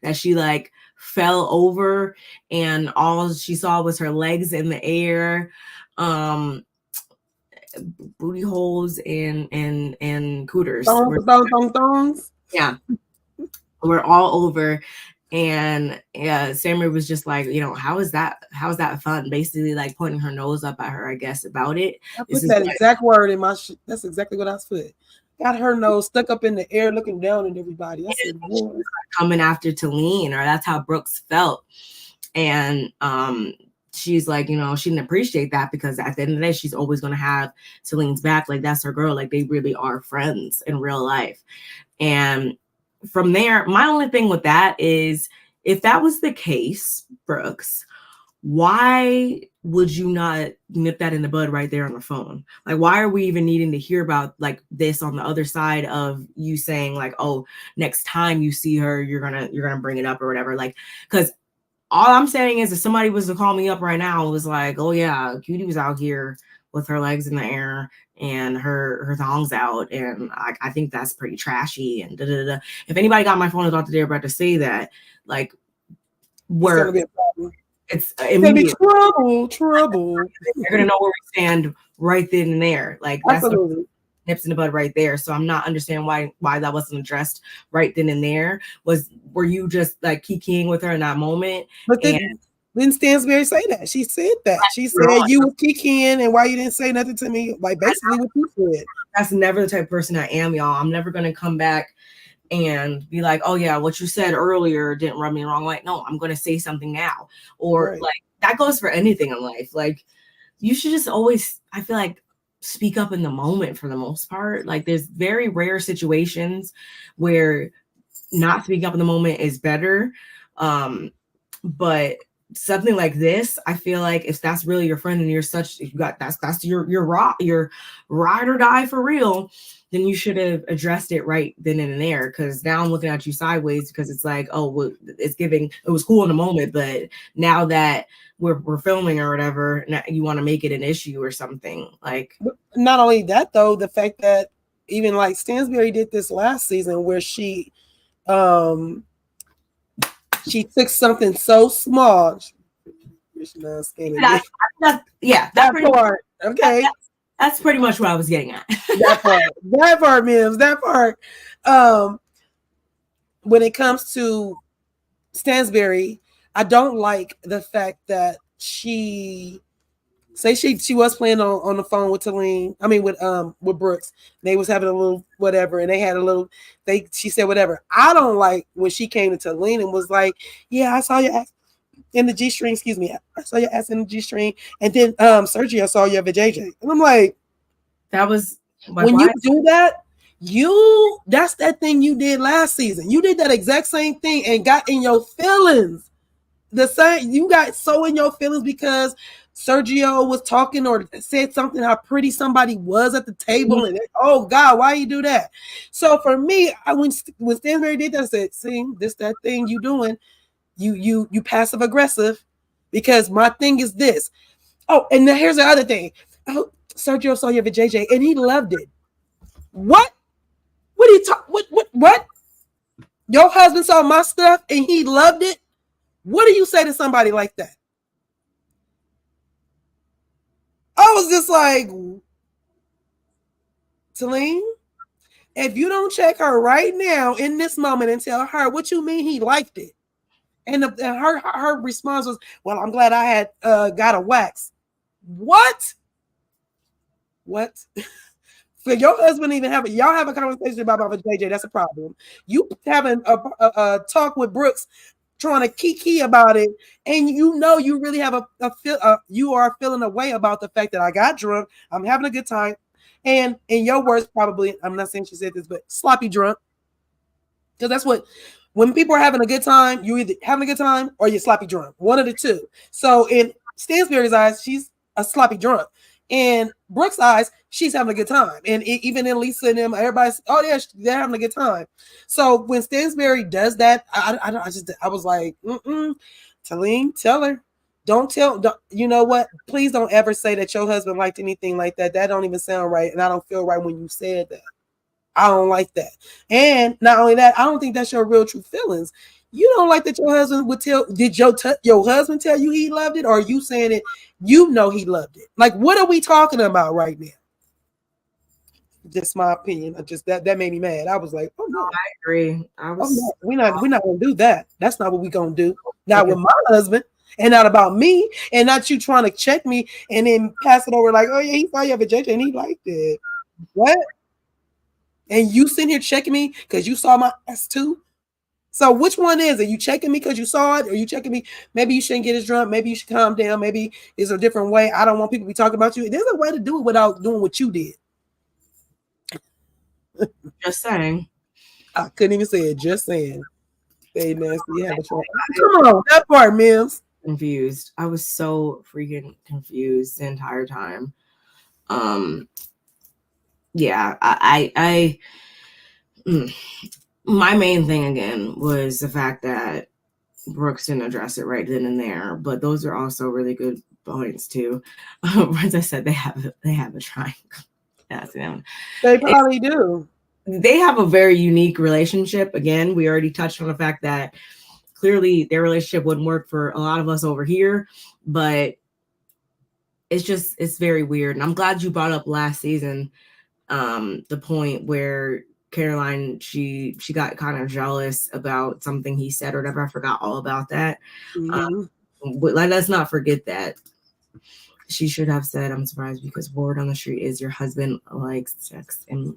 that she like fell over and all she saw was her legs in the air, booty holes and cooters. Thongs. Yeah. We're all over. And Sammy was just like, how is that fun? Basically like pointing her nose up at her, I guess, about it. I put that exact word in my that's exactly what I put. Got her nose stuck up in the air looking down at everybody. I said, coming after Talene, or that's how Brooks felt. And she's like, she didn't appreciate that because at the end of the day, she's always going to have Talene's back. Like, that's her girl. Like, they really are friends in real life. And from there, my only thing with that is, if that was the case, Brooks, why would you not nip that in the bud right there on the phone? Like, why are we even needing to hear about like this on the other side of you saying like, oh, next time you see her, you're gonna bring it up or whatever? Like, because all I'm saying is, if somebody was to call me up right now and was like, oh yeah, Cutie was out here with her legs in the air and her thongs out, and I think that's pretty trashy, and da-da-da. If anybody got my phone and thought that they were about to say that, like, it's gonna be trouble. They're gonna know where we stand right then and there. Like, that's nips in the bud right there. So I'm not understanding why that wasn't addressed right then and there. Were you just like kikiing with her in that moment? But didn't Stansberry say that? She said that. She said you was kikiing and why you didn't say nothing to me. Like, basically what you said. That's never the type of person I am, y'all. I'm never gonna come back and be like, oh yeah, what you said earlier didn't rub me wrong. Like, no, I'm gonna say something now. Or like, that goes for anything in life. Like, you should just always, I feel like, speak up in the moment for the most part. Like, there's very rare situations where not speaking up in the moment is better. But something like this, I feel like if that's really your friend and that's your ride or die for real, then you should have addressed it right then and there. Because now I'm looking at you sideways because it's like, oh, well, it was cool in the moment, but now that we're filming or whatever, now you want to make it an issue or something. Like, not only that though, the fact that even like Stansberry did this last season where she took something so small. That part. Okay. That's pretty much what I was getting at. that part, Mims. That part. When it comes to Stansberry, I don't like the fact that she was playing on the phone with Talene. I mean with Brooks. They was having a little whatever, and they had a little. She said whatever. I don't like when she came to Talene and was like, "Yeah, I saw your ass in the G string. Excuse me, I saw your ass in the G string." And then Sergio, I saw you with JJ, and I'm like, that was when you do that. That's that thing you did last season. You did that exact same thing and got in your feelings. The same, you got so in your feelings because Sergio was talking or said something how pretty somebody was at the table, and oh God, why you do that? So for me, when Stansberry did that, I said, "See, this that thing you doing, you passive aggressive, because my thing is this." Oh, and now here's the other thing. Oh, Sergio saw you with JJ, and he loved it. What? What are you talk? What? Your husband saw my stuff and he loved it. What do you say to somebody like that? I was just like, Talene, if you don't check her right now in this moment and tell her what you mean he liked it, and her response was, "Well, I'm glad I had got a wax." What? For your husband even y'all have a conversation about JJ, that's a problem. You having a talk with Brooks, trying to kiki about it, and you really have you are feeling a way about the fact that I got drunk, I'm having a good time, and in your words, probably, I'm not saying she said this, but sloppy drunk, because that's what, when people are having a good time, you either having a good time or you're sloppy drunk, one of the two. So in Stansberry's eyes, she's a sloppy drunk. In Brooke's eyes, she's having a good time. And even in Lisa and them, everybody's, oh yeah, they're having a good time. So when Stansberry does that, I was like, Talene, tell her. Don't, you know what? Please don't ever say that your husband liked anything like that. That don't even sound right. And I don't feel right when you said that. I don't like that. And not only that, I don't think that's your real true feelings. You don't like that your husband would tell. Did your husband tell you he loved it, or are you saying it? You know he loved it. Like, what are we talking about right now? Just my opinion. That made me mad. I was like, oh no, I agree. We're not gonna do that. That's not what we're gonna do. Not with my husband, and not about me, and not you trying to check me and then pass it over like, oh yeah, he saw you have a JJ and he liked it. What? And you sitting here checking me because you saw my ass too? So which one is it? You checking me because you saw it, or you checking me? Maybe you shouldn't get as drunk. Maybe you should calm down. Maybe it's a different way. I don't want people to be talking about you. There's a way to do it without doing what you did. Just saying. I couldn't even say it. Just saying. Stay nasty. Come on, that part, Mims. Confused. I was so freaking confused the entire time. Yeah, my main thing again was the fact that Brooks didn't address it right then and there, but those are also really good points too. As I said, they have a triangle. That's them. They probably do. They have a very unique relationship. Again, we already touched on the fact that clearly their relationship wouldn't work for a lot of us over here, but it's very weird. And I'm glad you brought up last season, the point where Caroline, she got kind of jealous about something he said or whatever. I forgot all about that. But let's not forget that she should have said, "I'm surprised because word on the street is your husband likes sex." And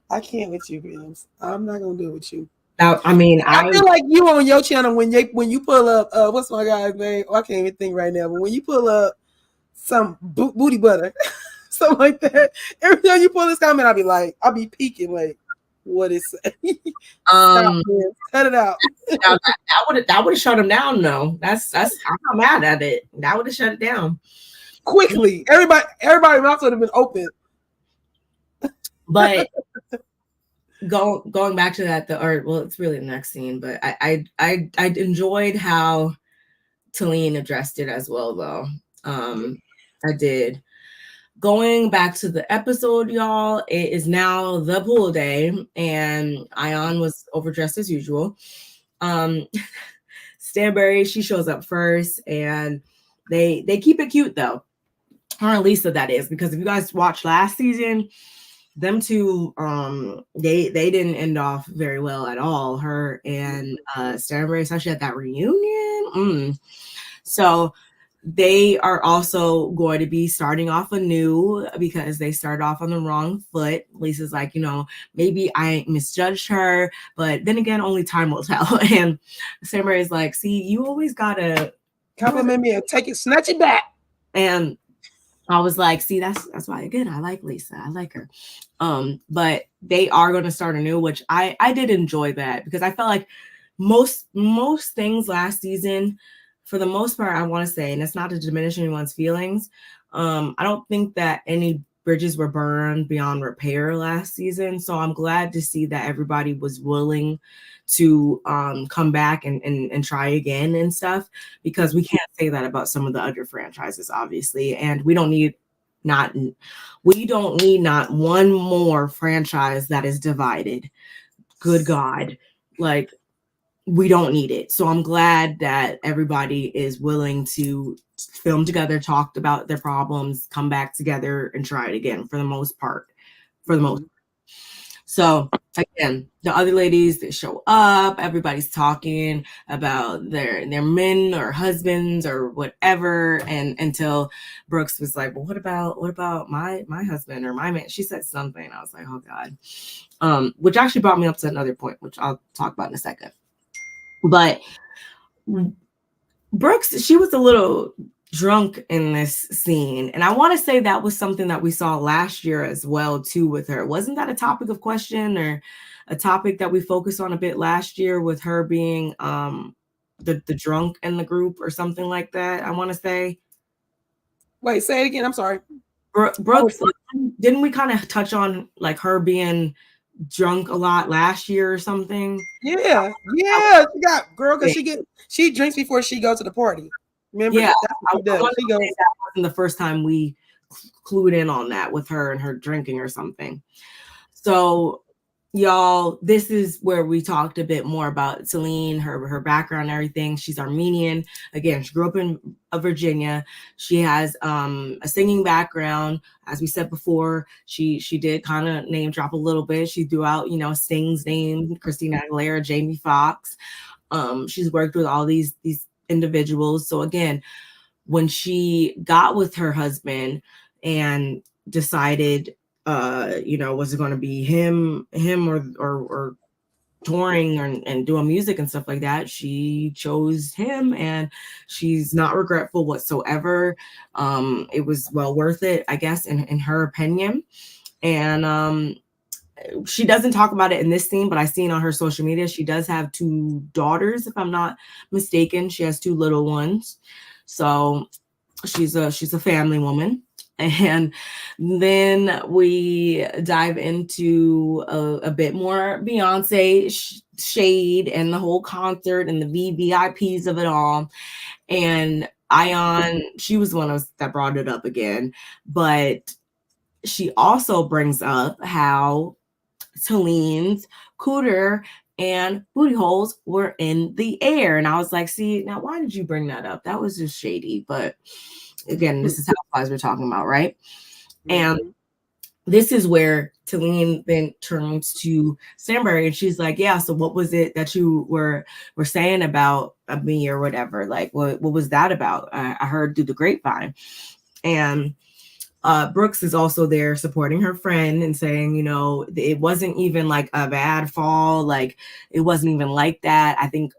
I can't with you, Mims. I'm not gonna do it with you. I mean, I feel like you on your channel when you pull up what's my guy's name? Oh, I can't even think right now. But when you pull up some booty butter, something like that, every time you pull this comment, I'll be peeking like, what is it? Stop, cut it out. that would have shut him down. No, that's I'm not mad at it. That would have shut it down quickly. Everybody mouth would have been open. But going back to that, it's really the next scene. But I enjoyed how Talene addressed it as well, though. I did. Going back to the episode, y'all, it is now the pool day, and Ion was overdressed as usual. Stanberry, she shows up first, and they keep it cute though. Her and Lisa, that is, because if you guys watched last season, them two, they didn't end off very well at all. Her and Stanbury, especially at that reunion. So they are also going to be starting off anew because they started off on the wrong foot. Lisa's like, maybe I misjudged her, but then again, only time will tell. And Stanbury is like, see, you always gotta compliment me and take it, snatch it back. And I was like, see, that's why again I like Lisa. I like her. But they are going to start anew, which I did enjoy that because I felt like most things last season, for the most part, I want to say, and it's not to diminish anyone's feelings. I don't think that any bridges were burned beyond repair last season. So I'm glad to see that everybody was willing to come back and try again and stuff, because we can't say that about some of the other franchises, obviously. And we don't need not one more franchise that is divided. Good God. Like, we don't need it. So I'm glad that everybody is willing to film together, talk about their problems, come back together and try it again for the most part. So again, the other ladies that show up, everybody's talking about their men or husbands or whatever, and until Brooks was like, well, what about my husband or my man? She said something. I was like, oh God. Which actually brought me up to another point, which I'll talk about in a second. But Brooks, she was a little drunk in this scene, and I want to say that was something that we saw last year as well too with her. Wasn't that a topic of question or a topic that we focused on a bit last year with her being the drunk in the group or something like that? I want to say. Wait, say it again. I'm sorry. Brooks, didn't we kind of touch on like her being drunk a lot last year or something? Yeah. She got girl because she drinks before she goes to the party. Remember? Yeah, that's what she goes. That wasn't the first time we clued in on that with her and her drinking or something. So, y'all, this is where we talked a bit more about Celine, her background and everything. She's Armenian. Again, she grew up in Virginia. She has a singing background. As we said before, she did kind of name drop a little bit. She threw out, Sting's name, Christina Aguilera, Jamie Foxx. She's worked with all these individuals. So again, when she got with her husband and decided, was it going to be him or touring and doing music and stuff like that, she chose him, and she's not regretful whatsoever. It was well worth it, I guess, in her opinion. And she doesn't talk about it in this scene, but I've seen on her social media, she does have 2 daughters, if I'm not mistaken. She has 2 little ones. So she's a family woman. And then we dive into a bit more Beyonce shade and the whole concert and the VVIPs of it all. And Ion, she was the one that brought it up again. But she also brings up how Celine's cooter and booty holes were in the air. And I was like, see, now why did you bring that up? That was just shady. But again, this is Housewives we're talking about, right? And this is where Celine then turns to Stanbury and she's like, yeah, so what was it that you were saying about me or whatever? Like, what was that about? I heard through the grapevine. And Brooks is also there supporting her friend and saying, it wasn't even like a bad fall. Like, it wasn't even like that. I think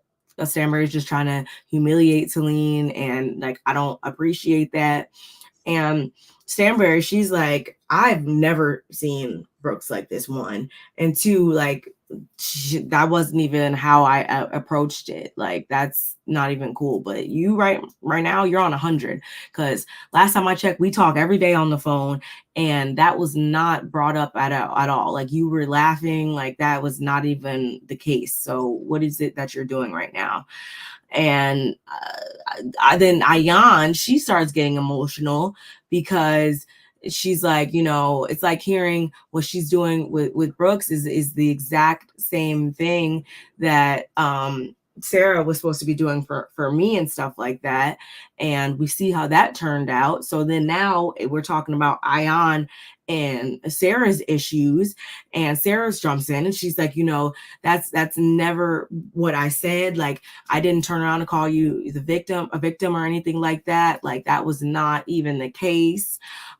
Stanbury is just trying to humiliate Celine, and like, I don't appreciate that. And Stanbury, she's like, I've never seen Brooks like this, 1. And 2, like, that wasn't even how I approached it. Like, that's not even cool. But you right now, you're on 100. Because last time I checked, we talk every day on the phone, and that was not brought up at all. Like, you were laughing, like that was not even the case. So what is it that you're doing right now? And then Ayan, she starts getting emotional because she's like, it's like hearing what she's doing with Brooks is the exact same thing that Sarah was supposed to be doing for me and stuff like that. And we see how that turned out. So then now we're talking about Ayan and Sarah's issues, and Sarah jumps in and she's like, that's never what I said. Like, I didn't turn around and call you a victim or anything like that. Like, that was not even the case.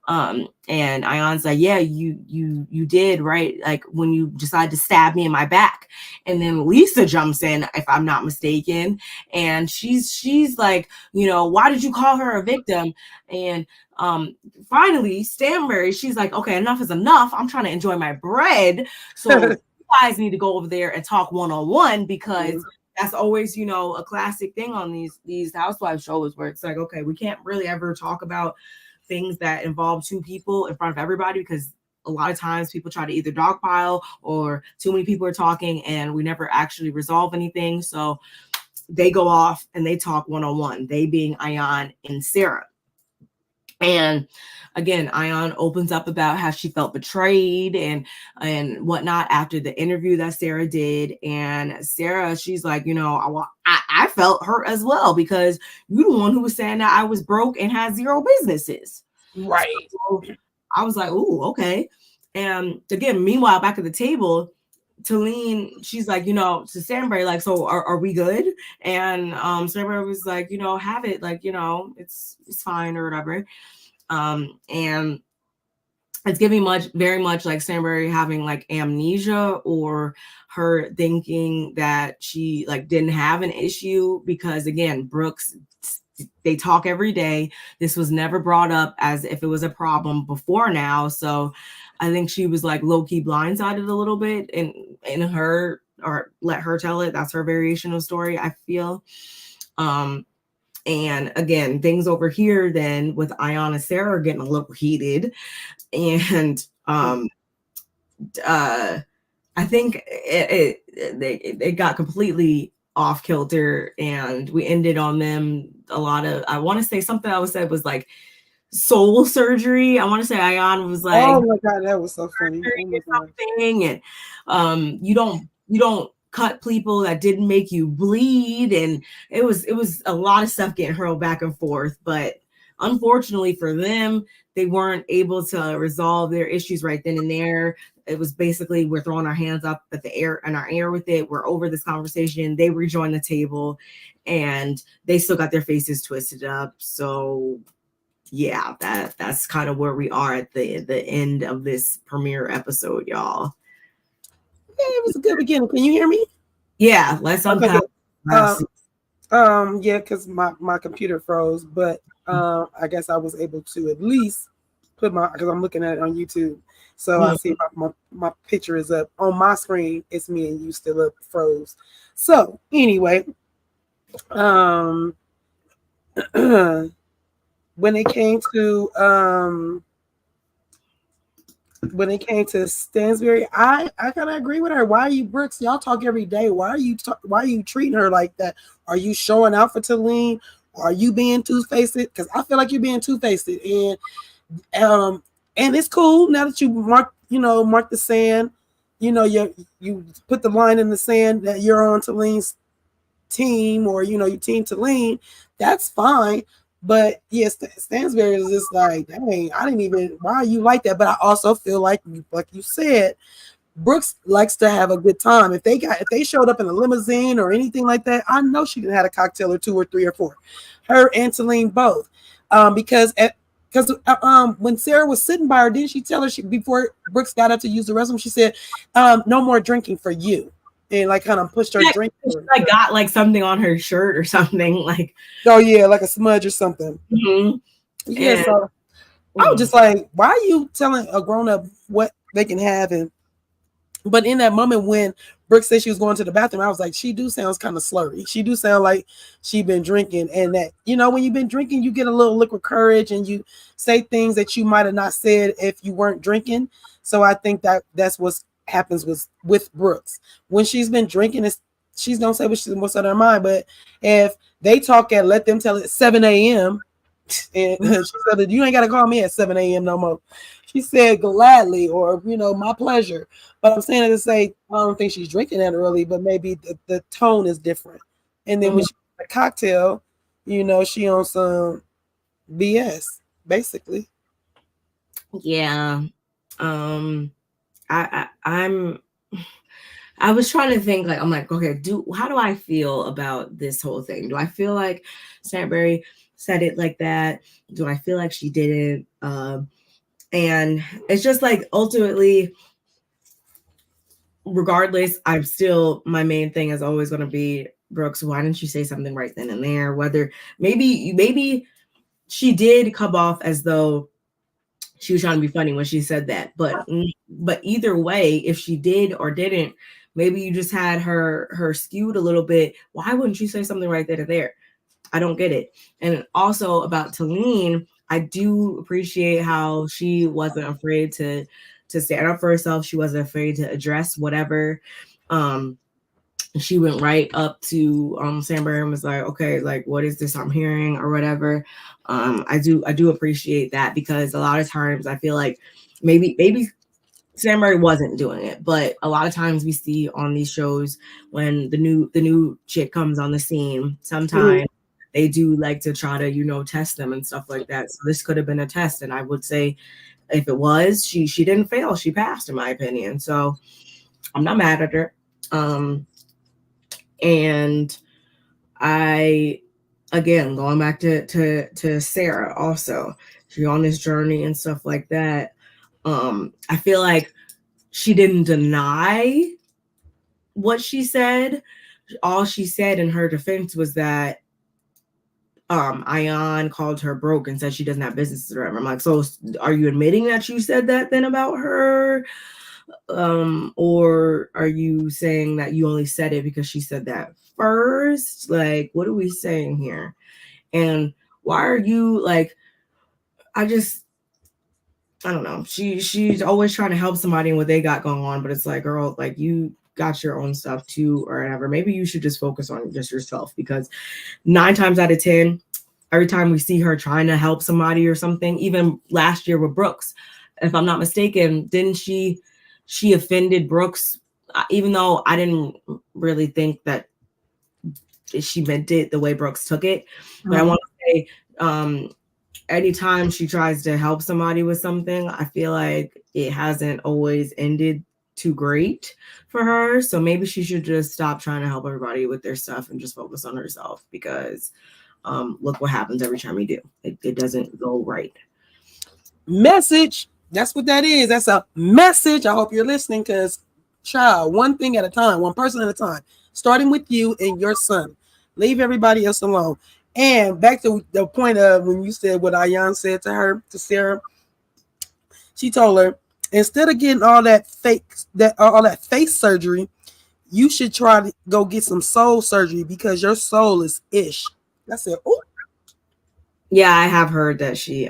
And Ion's like, yeah, you did, right? Like, when you decided to stab me in my back. And then Lisa jumps in, if I'm not mistaken, and she's like, why did you call her a victim? And finally, Stanberry, she's like, okay, enough is enough. I'm trying to enjoy my bread. So you guys need to go over there and talk one-on-one, because that's always, a classic thing on these housewives shows, where it's like, okay, we can't really ever talk about things that involve two people in front of everybody, because a lot of times people try to either dogpile or too many people are talking and we never actually resolve anything. So they go off and they talk one-on-one, they being Ion and Sarah. And again, Ion opens up about how she felt betrayed and whatnot after the interview that Sarah did. And Sarah, she's like, I felt hurt as well, because you're the one who was saying that I was broke and had zero businesses. Right. So I was like, ooh, okay. And again, meanwhile, back at the table, Talene, she's like, to Stanberry, like, so are we good? And Stanberry was like, have it, like, it's fine or whatever. And it's giving very much like Stanberry having like amnesia, or her thinking that she like didn't have an issue, because again, Brooks, they talk every day. This was never brought up as if it was a problem before now. So I think she was like low-key blindsided a little bit in her, or let her tell it. That's her variation of the story, I feel. And again, things over here then with Ion and Sarah getting a little heated. And I think it got completely off kilter, and we ended on them a lot of, I want to say something I was said was like soul surgery. I want to say Ion was like, oh my God, that was so funny. Something, and you don't cut people that didn't make you bleed, and it was a lot of stuff getting hurled back and forth. But unfortunately for them, they weren't able to resolve their issues right then and there. It was basically, we're throwing our hands up at the air and our air with it. We're over this conversation. They rejoined the table, and they still got their faces twisted up. So yeah, that's kind of where we are at the end of this premiere episode, y'all. Yeah, it was a good beginning. Can you hear me? Yeah, let's unpack. Yeah, because my computer froze, but I guess I was able to at least put because I'm looking at it on YouTube. So I see my picture is up on my screen. It's me and you still up, froze. So anyway, when it came to Stansberry, I kind of agree with her. Why are you Brooks? Y'all talk every day. Why are you treating her like that? Are you showing out for Talene? Are you being two-faced? Because I feel like you're being two-faced, and it's cool now that you mark the sand. You put the line in the sand that you're on Talene's team, or your team Talene. That's fine. But yes, Stansberry is just like, dang, I didn't even. Why are you like that? But I also feel like you said, Brooks likes to have a good time. If they showed up in a limousine or anything like that, I know she had a cocktail or two or three or four. Her and Talene both, because when Sarah was sitting by her, didn't she tell her before Brooks got up to use the restroom, she said, "No more drinking for you." And like kind of pushed her drink. She like got like something on her shirt or something, like, oh yeah, like a smudge or something. Mm-hmm. Yeah, and, so I was just like, why are you telling a grown-up what they can have? But in that moment when Brooks said she was going to the bathroom, I was like, she do sounds kind of slurry. She do sound like she been drinking, and that when you've been drinking, you get a little liquid courage and you say things that you might have not said if you weren't drinking. So I think that's what happens with Brooks when she's been drinking. She's gonna say what's on her mind. But if they talk at let them tell it 7 a.m. and she said, you ain't gotta call me at 7 a.m. no more. She said gladly, or my pleasure. But I'm saying it to say I don't think she's drinking that early, but maybe the tone is different. And then when she has a cocktail, she on some BS basically. Yeah. Um, I'm I was trying to think like I'm like, okay, how do I feel about this whole thing? Do I feel like Sandberry said it like that? Do I feel like she didn't? And it's just like ultimately, regardless, I'm still my main thing is always going to be Brooks. Why didn't you say something right then and there? Whether maybe she did come off as though she was trying to be funny when she said that, but either way, if she did or didn't, maybe you just had her skewed a little bit. Why wouldn't you say something right then and there? I don't get it. And also about Talene, I do appreciate how she wasn't afraid to stand up for herself. She wasn't afraid to address whatever. She went right up to Sandberg and was like, okay, like what is this I'm hearing or whatever. I do appreciate that, because a lot of times I feel like maybe Sandberg wasn't doing it, but a lot of times we see on these shows when the new chick comes on the scene, sometimes they do like to try to test them and stuff like that. So this could have been a test, and I would say if it was, she didn't fail, she passed in my opinion. So I'm not mad at her. And I, again, going back to Sarah, also she's on this journey and stuff like that. I feel like she didn't deny what she said. All she said in her defense was that Ayan called her broke and said she doesn't have business or whatever. I'm like, so are you admitting that you said that then about her? Or are you saying that you only said it because she said that first? Like, what are we saying here? And why are you like, I don't know. She's always trying to help somebody and what they got going on, but it's like, girl, like you got your own stuff too, or whatever. Maybe you should just focus on just yourself, because 9 times out of 10, every time we see her trying to help somebody or something, even last year with Brooks, if I'm not mistaken, didn't she offended Brooks, even though I didn't really think that she meant it the way Brooks took it. But I want to say, anytime she tries to help somebody with something, I feel like it hasn't always ended too great for her. So maybe she should just stop trying to help everybody with their stuff and just focus on herself, because look what happens every time you do. It doesn't go right. Message. That's what that is. That's a message. I hope you're listening, because child, one thing at a time, one person at a time, starting with you and your son. Leave everybody else alone. And back to the point of when you said what Ayan said to her, to Sarah, she told her, instead of getting all that face surgery, you should try to go get some soul surgery, because your soul is ish. I said, oh. Yeah, I have heard that she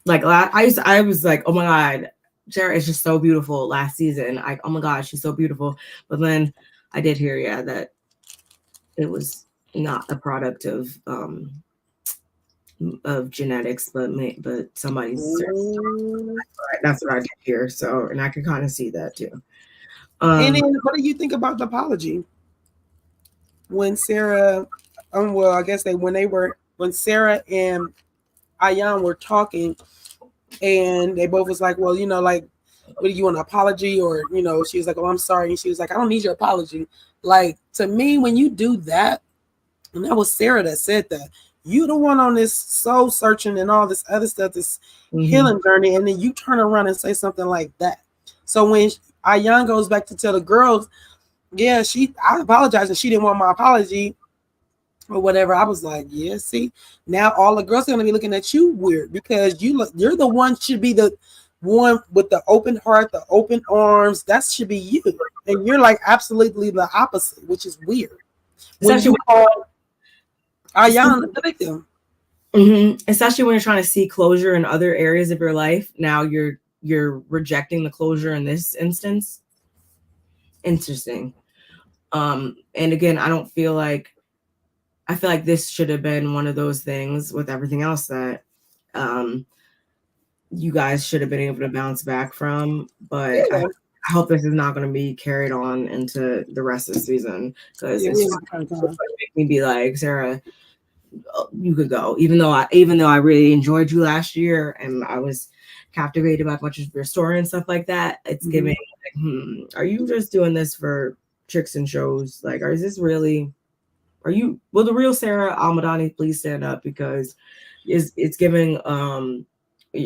like I was like, oh my God, Sarah is just so beautiful last season. Oh my God, she's so beautiful. But then I did hear, yeah, that it was not a product of genetics, but somebody's. That's what I did hear. So, and I can kind of see that too. And then, what do you think about the apology when Sarah? Well, I guess when Sarah and Ayan were talking, and they both was like, well, like, what do you want, an apology? Or, she was like, oh, I'm sorry. And she was like, I don't need your apology. Like, to me, when you do that, and that was Sarah that said that, you the one on this soul searching and all this other stuff, this healing journey, and then you turn around and say something like that. So when Ayan goes back to tell the girls, yeah, I apologize, and she didn't want my apology or whatever, I was like, yeah, see, now all the girls are going to be looking at you weird, because you're the one, should be the one with the open heart, the open arms. That should be you, and you're like absolutely the opposite, which is weird. When you call Ayan the victim, especially when you're trying to see closure in other areas of your life, now you're rejecting the closure in this instance. Interesting. And again, I feel like this should have been one of those things with everything else that you guys should have been able to bounce back from. But I hope this is not going to be carried on into the rest of the season, because it's just going to make me be like, Sarah, you could go. Even though I really enjoyed you last year, and I was captivated by much of your story and stuff like that. It's giving like, are you just doing this for tricks and shows? Like, is this really, will the real Sarah Almadani please stand up, because it's giving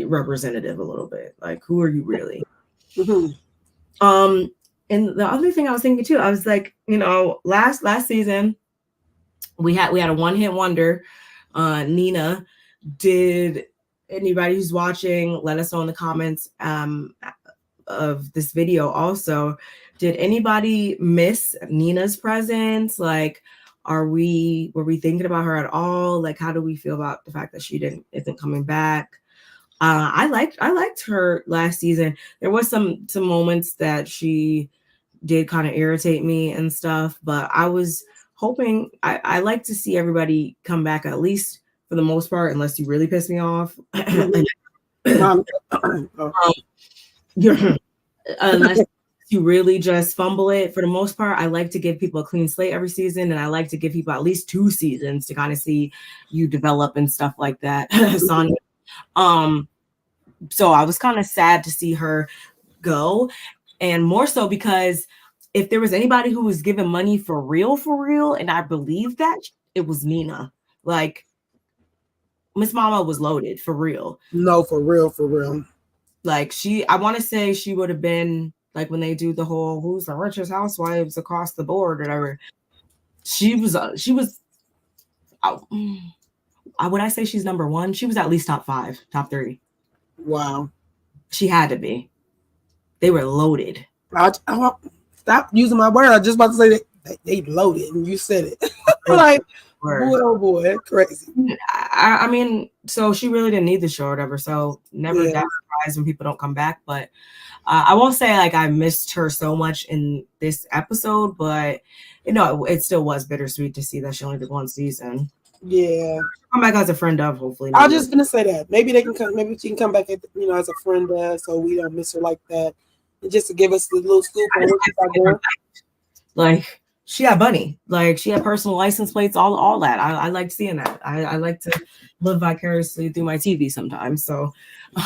representative a little bit. Like, who are you really? And the other thing I was thinking too, I was like, last season we had a one-hit wonder. Nina, did anybody who's watching let us know in the comments of this video also, did anybody miss Nina's presence? Like, were we thinking about her at all? Like, how do we feel about the fact that she isn't coming back? I liked her last season. There was some moments that she did kind of irritate me and stuff, but I was hoping, I like to see everybody come back, at least for the most part, unless you really piss me off. Unless you really just fumble it. For the most part, I like to give people a clean slate every season, and I like to give people at least 2 seasons to kind of see you develop and stuff like that. Sonya. So I was kind of sad to see her go, and more so because if there was anybody who was giving money for real, and I believe that, it was Nina. Like, Miss Mama was loaded for real. No, for real. Like, I want to say she would have been like, when they do the whole who's the richest housewives across the board or whatever. She was. Would I say she's number 1? She was at least top 5, top 3. Wow. She had to be. They were loaded. Stop using my word. I was just about to say that they loaded, and you said it. Like, boy, crazy. I mean, so she really didn't need the show or whatever. So never that surprised when people don't come back. But I won't say like I missed her so much in this episode, but it still was bittersweet to see that she only did 1 season. Yeah, come back as a friend of, hopefully. I was just gonna say that maybe they can come. Maybe she can come back, as a friend, so we don't miss her like that, and just to give us the little scoop on what she's doing. Like, she had money, like she had personal license plates, all that. I like seeing that. I like to live vicariously through my TV sometimes. So,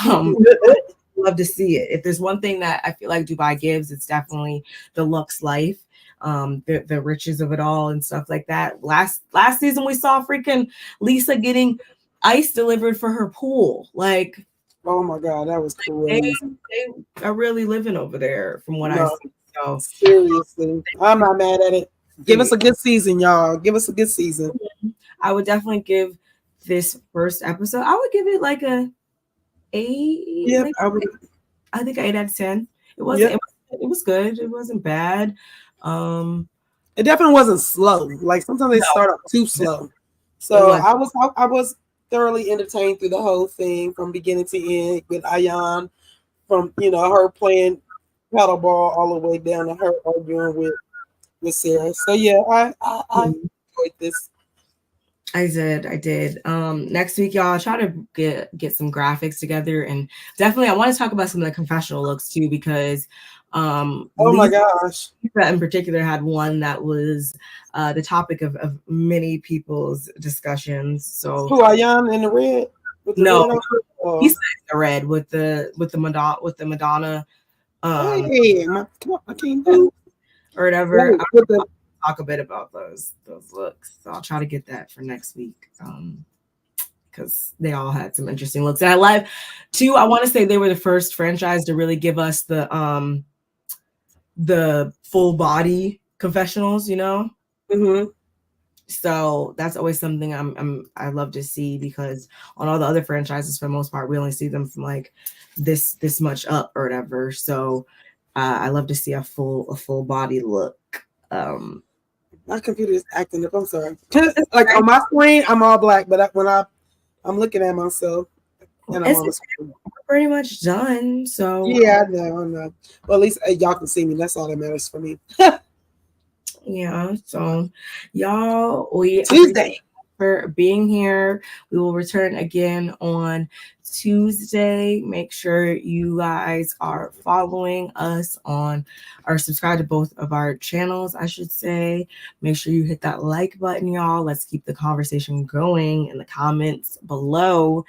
love to see it. If there's one thing that I feel like Dubai gives, it's definitely the Lux life. The riches of it all and stuff like that. Last season we saw freaking Lisa getting ice delivered for her pool. Like, oh my God, that was crazy. They are really living over there, from what I see. So seriously, I'm not mad at it. Give us a good season, y'all. Give us a good season. I would definitely give this first episode, I would give it like a 8. Yeah, I think 8 out of 10. It wasn't. It was good. It wasn't bad. It definitely wasn't slow. Like, sometimes they start off too slow. So I was thoroughly entertained through the whole thing from beginning to end, with Ayan, from her playing paddleball all the way down to her arguing with Sarah. So yeah, I enjoyed this. I did. Next week, y'all, I'll try to get some graphics together, and definitely I want to talk about some of the confessional looks too, because oh my gosh, Lisa in particular had one that was the topic of many people's discussions. So who, Ayan in the red? He's in the red with the Madonna. Hey, come on, I can't do or whatever. I'll talk a bit about those looks. So I'll try to get that for next week. Because they all had some interesting looks. And I want to say they were the first franchise to really give us the full body confessionals, Mm-hmm. So that's always something I love to see, because on all the other franchises, for the most part, we only see them from like this much up or whatever. So I love to see a full body look. My computer is acting up. I'm sorry. Like, on my screen, I'm all black, but when I'm looking at myself, and I'm on the screen. Pretty much done. So yeah, I know. Well, at least y'all can see me. That's all that matters for me. Yeah. So y'all, we Tuesday for being here. We will return again on Tuesday. Make sure you guys are following us on, or subscribe to both of our channels, I should say. Make sure you hit that like button, y'all. Let's keep the conversation going in the comments below.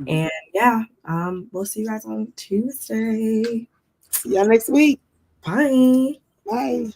And yeah, We'll see you guys on Tuesday. See y'all next week. Bye. Bye.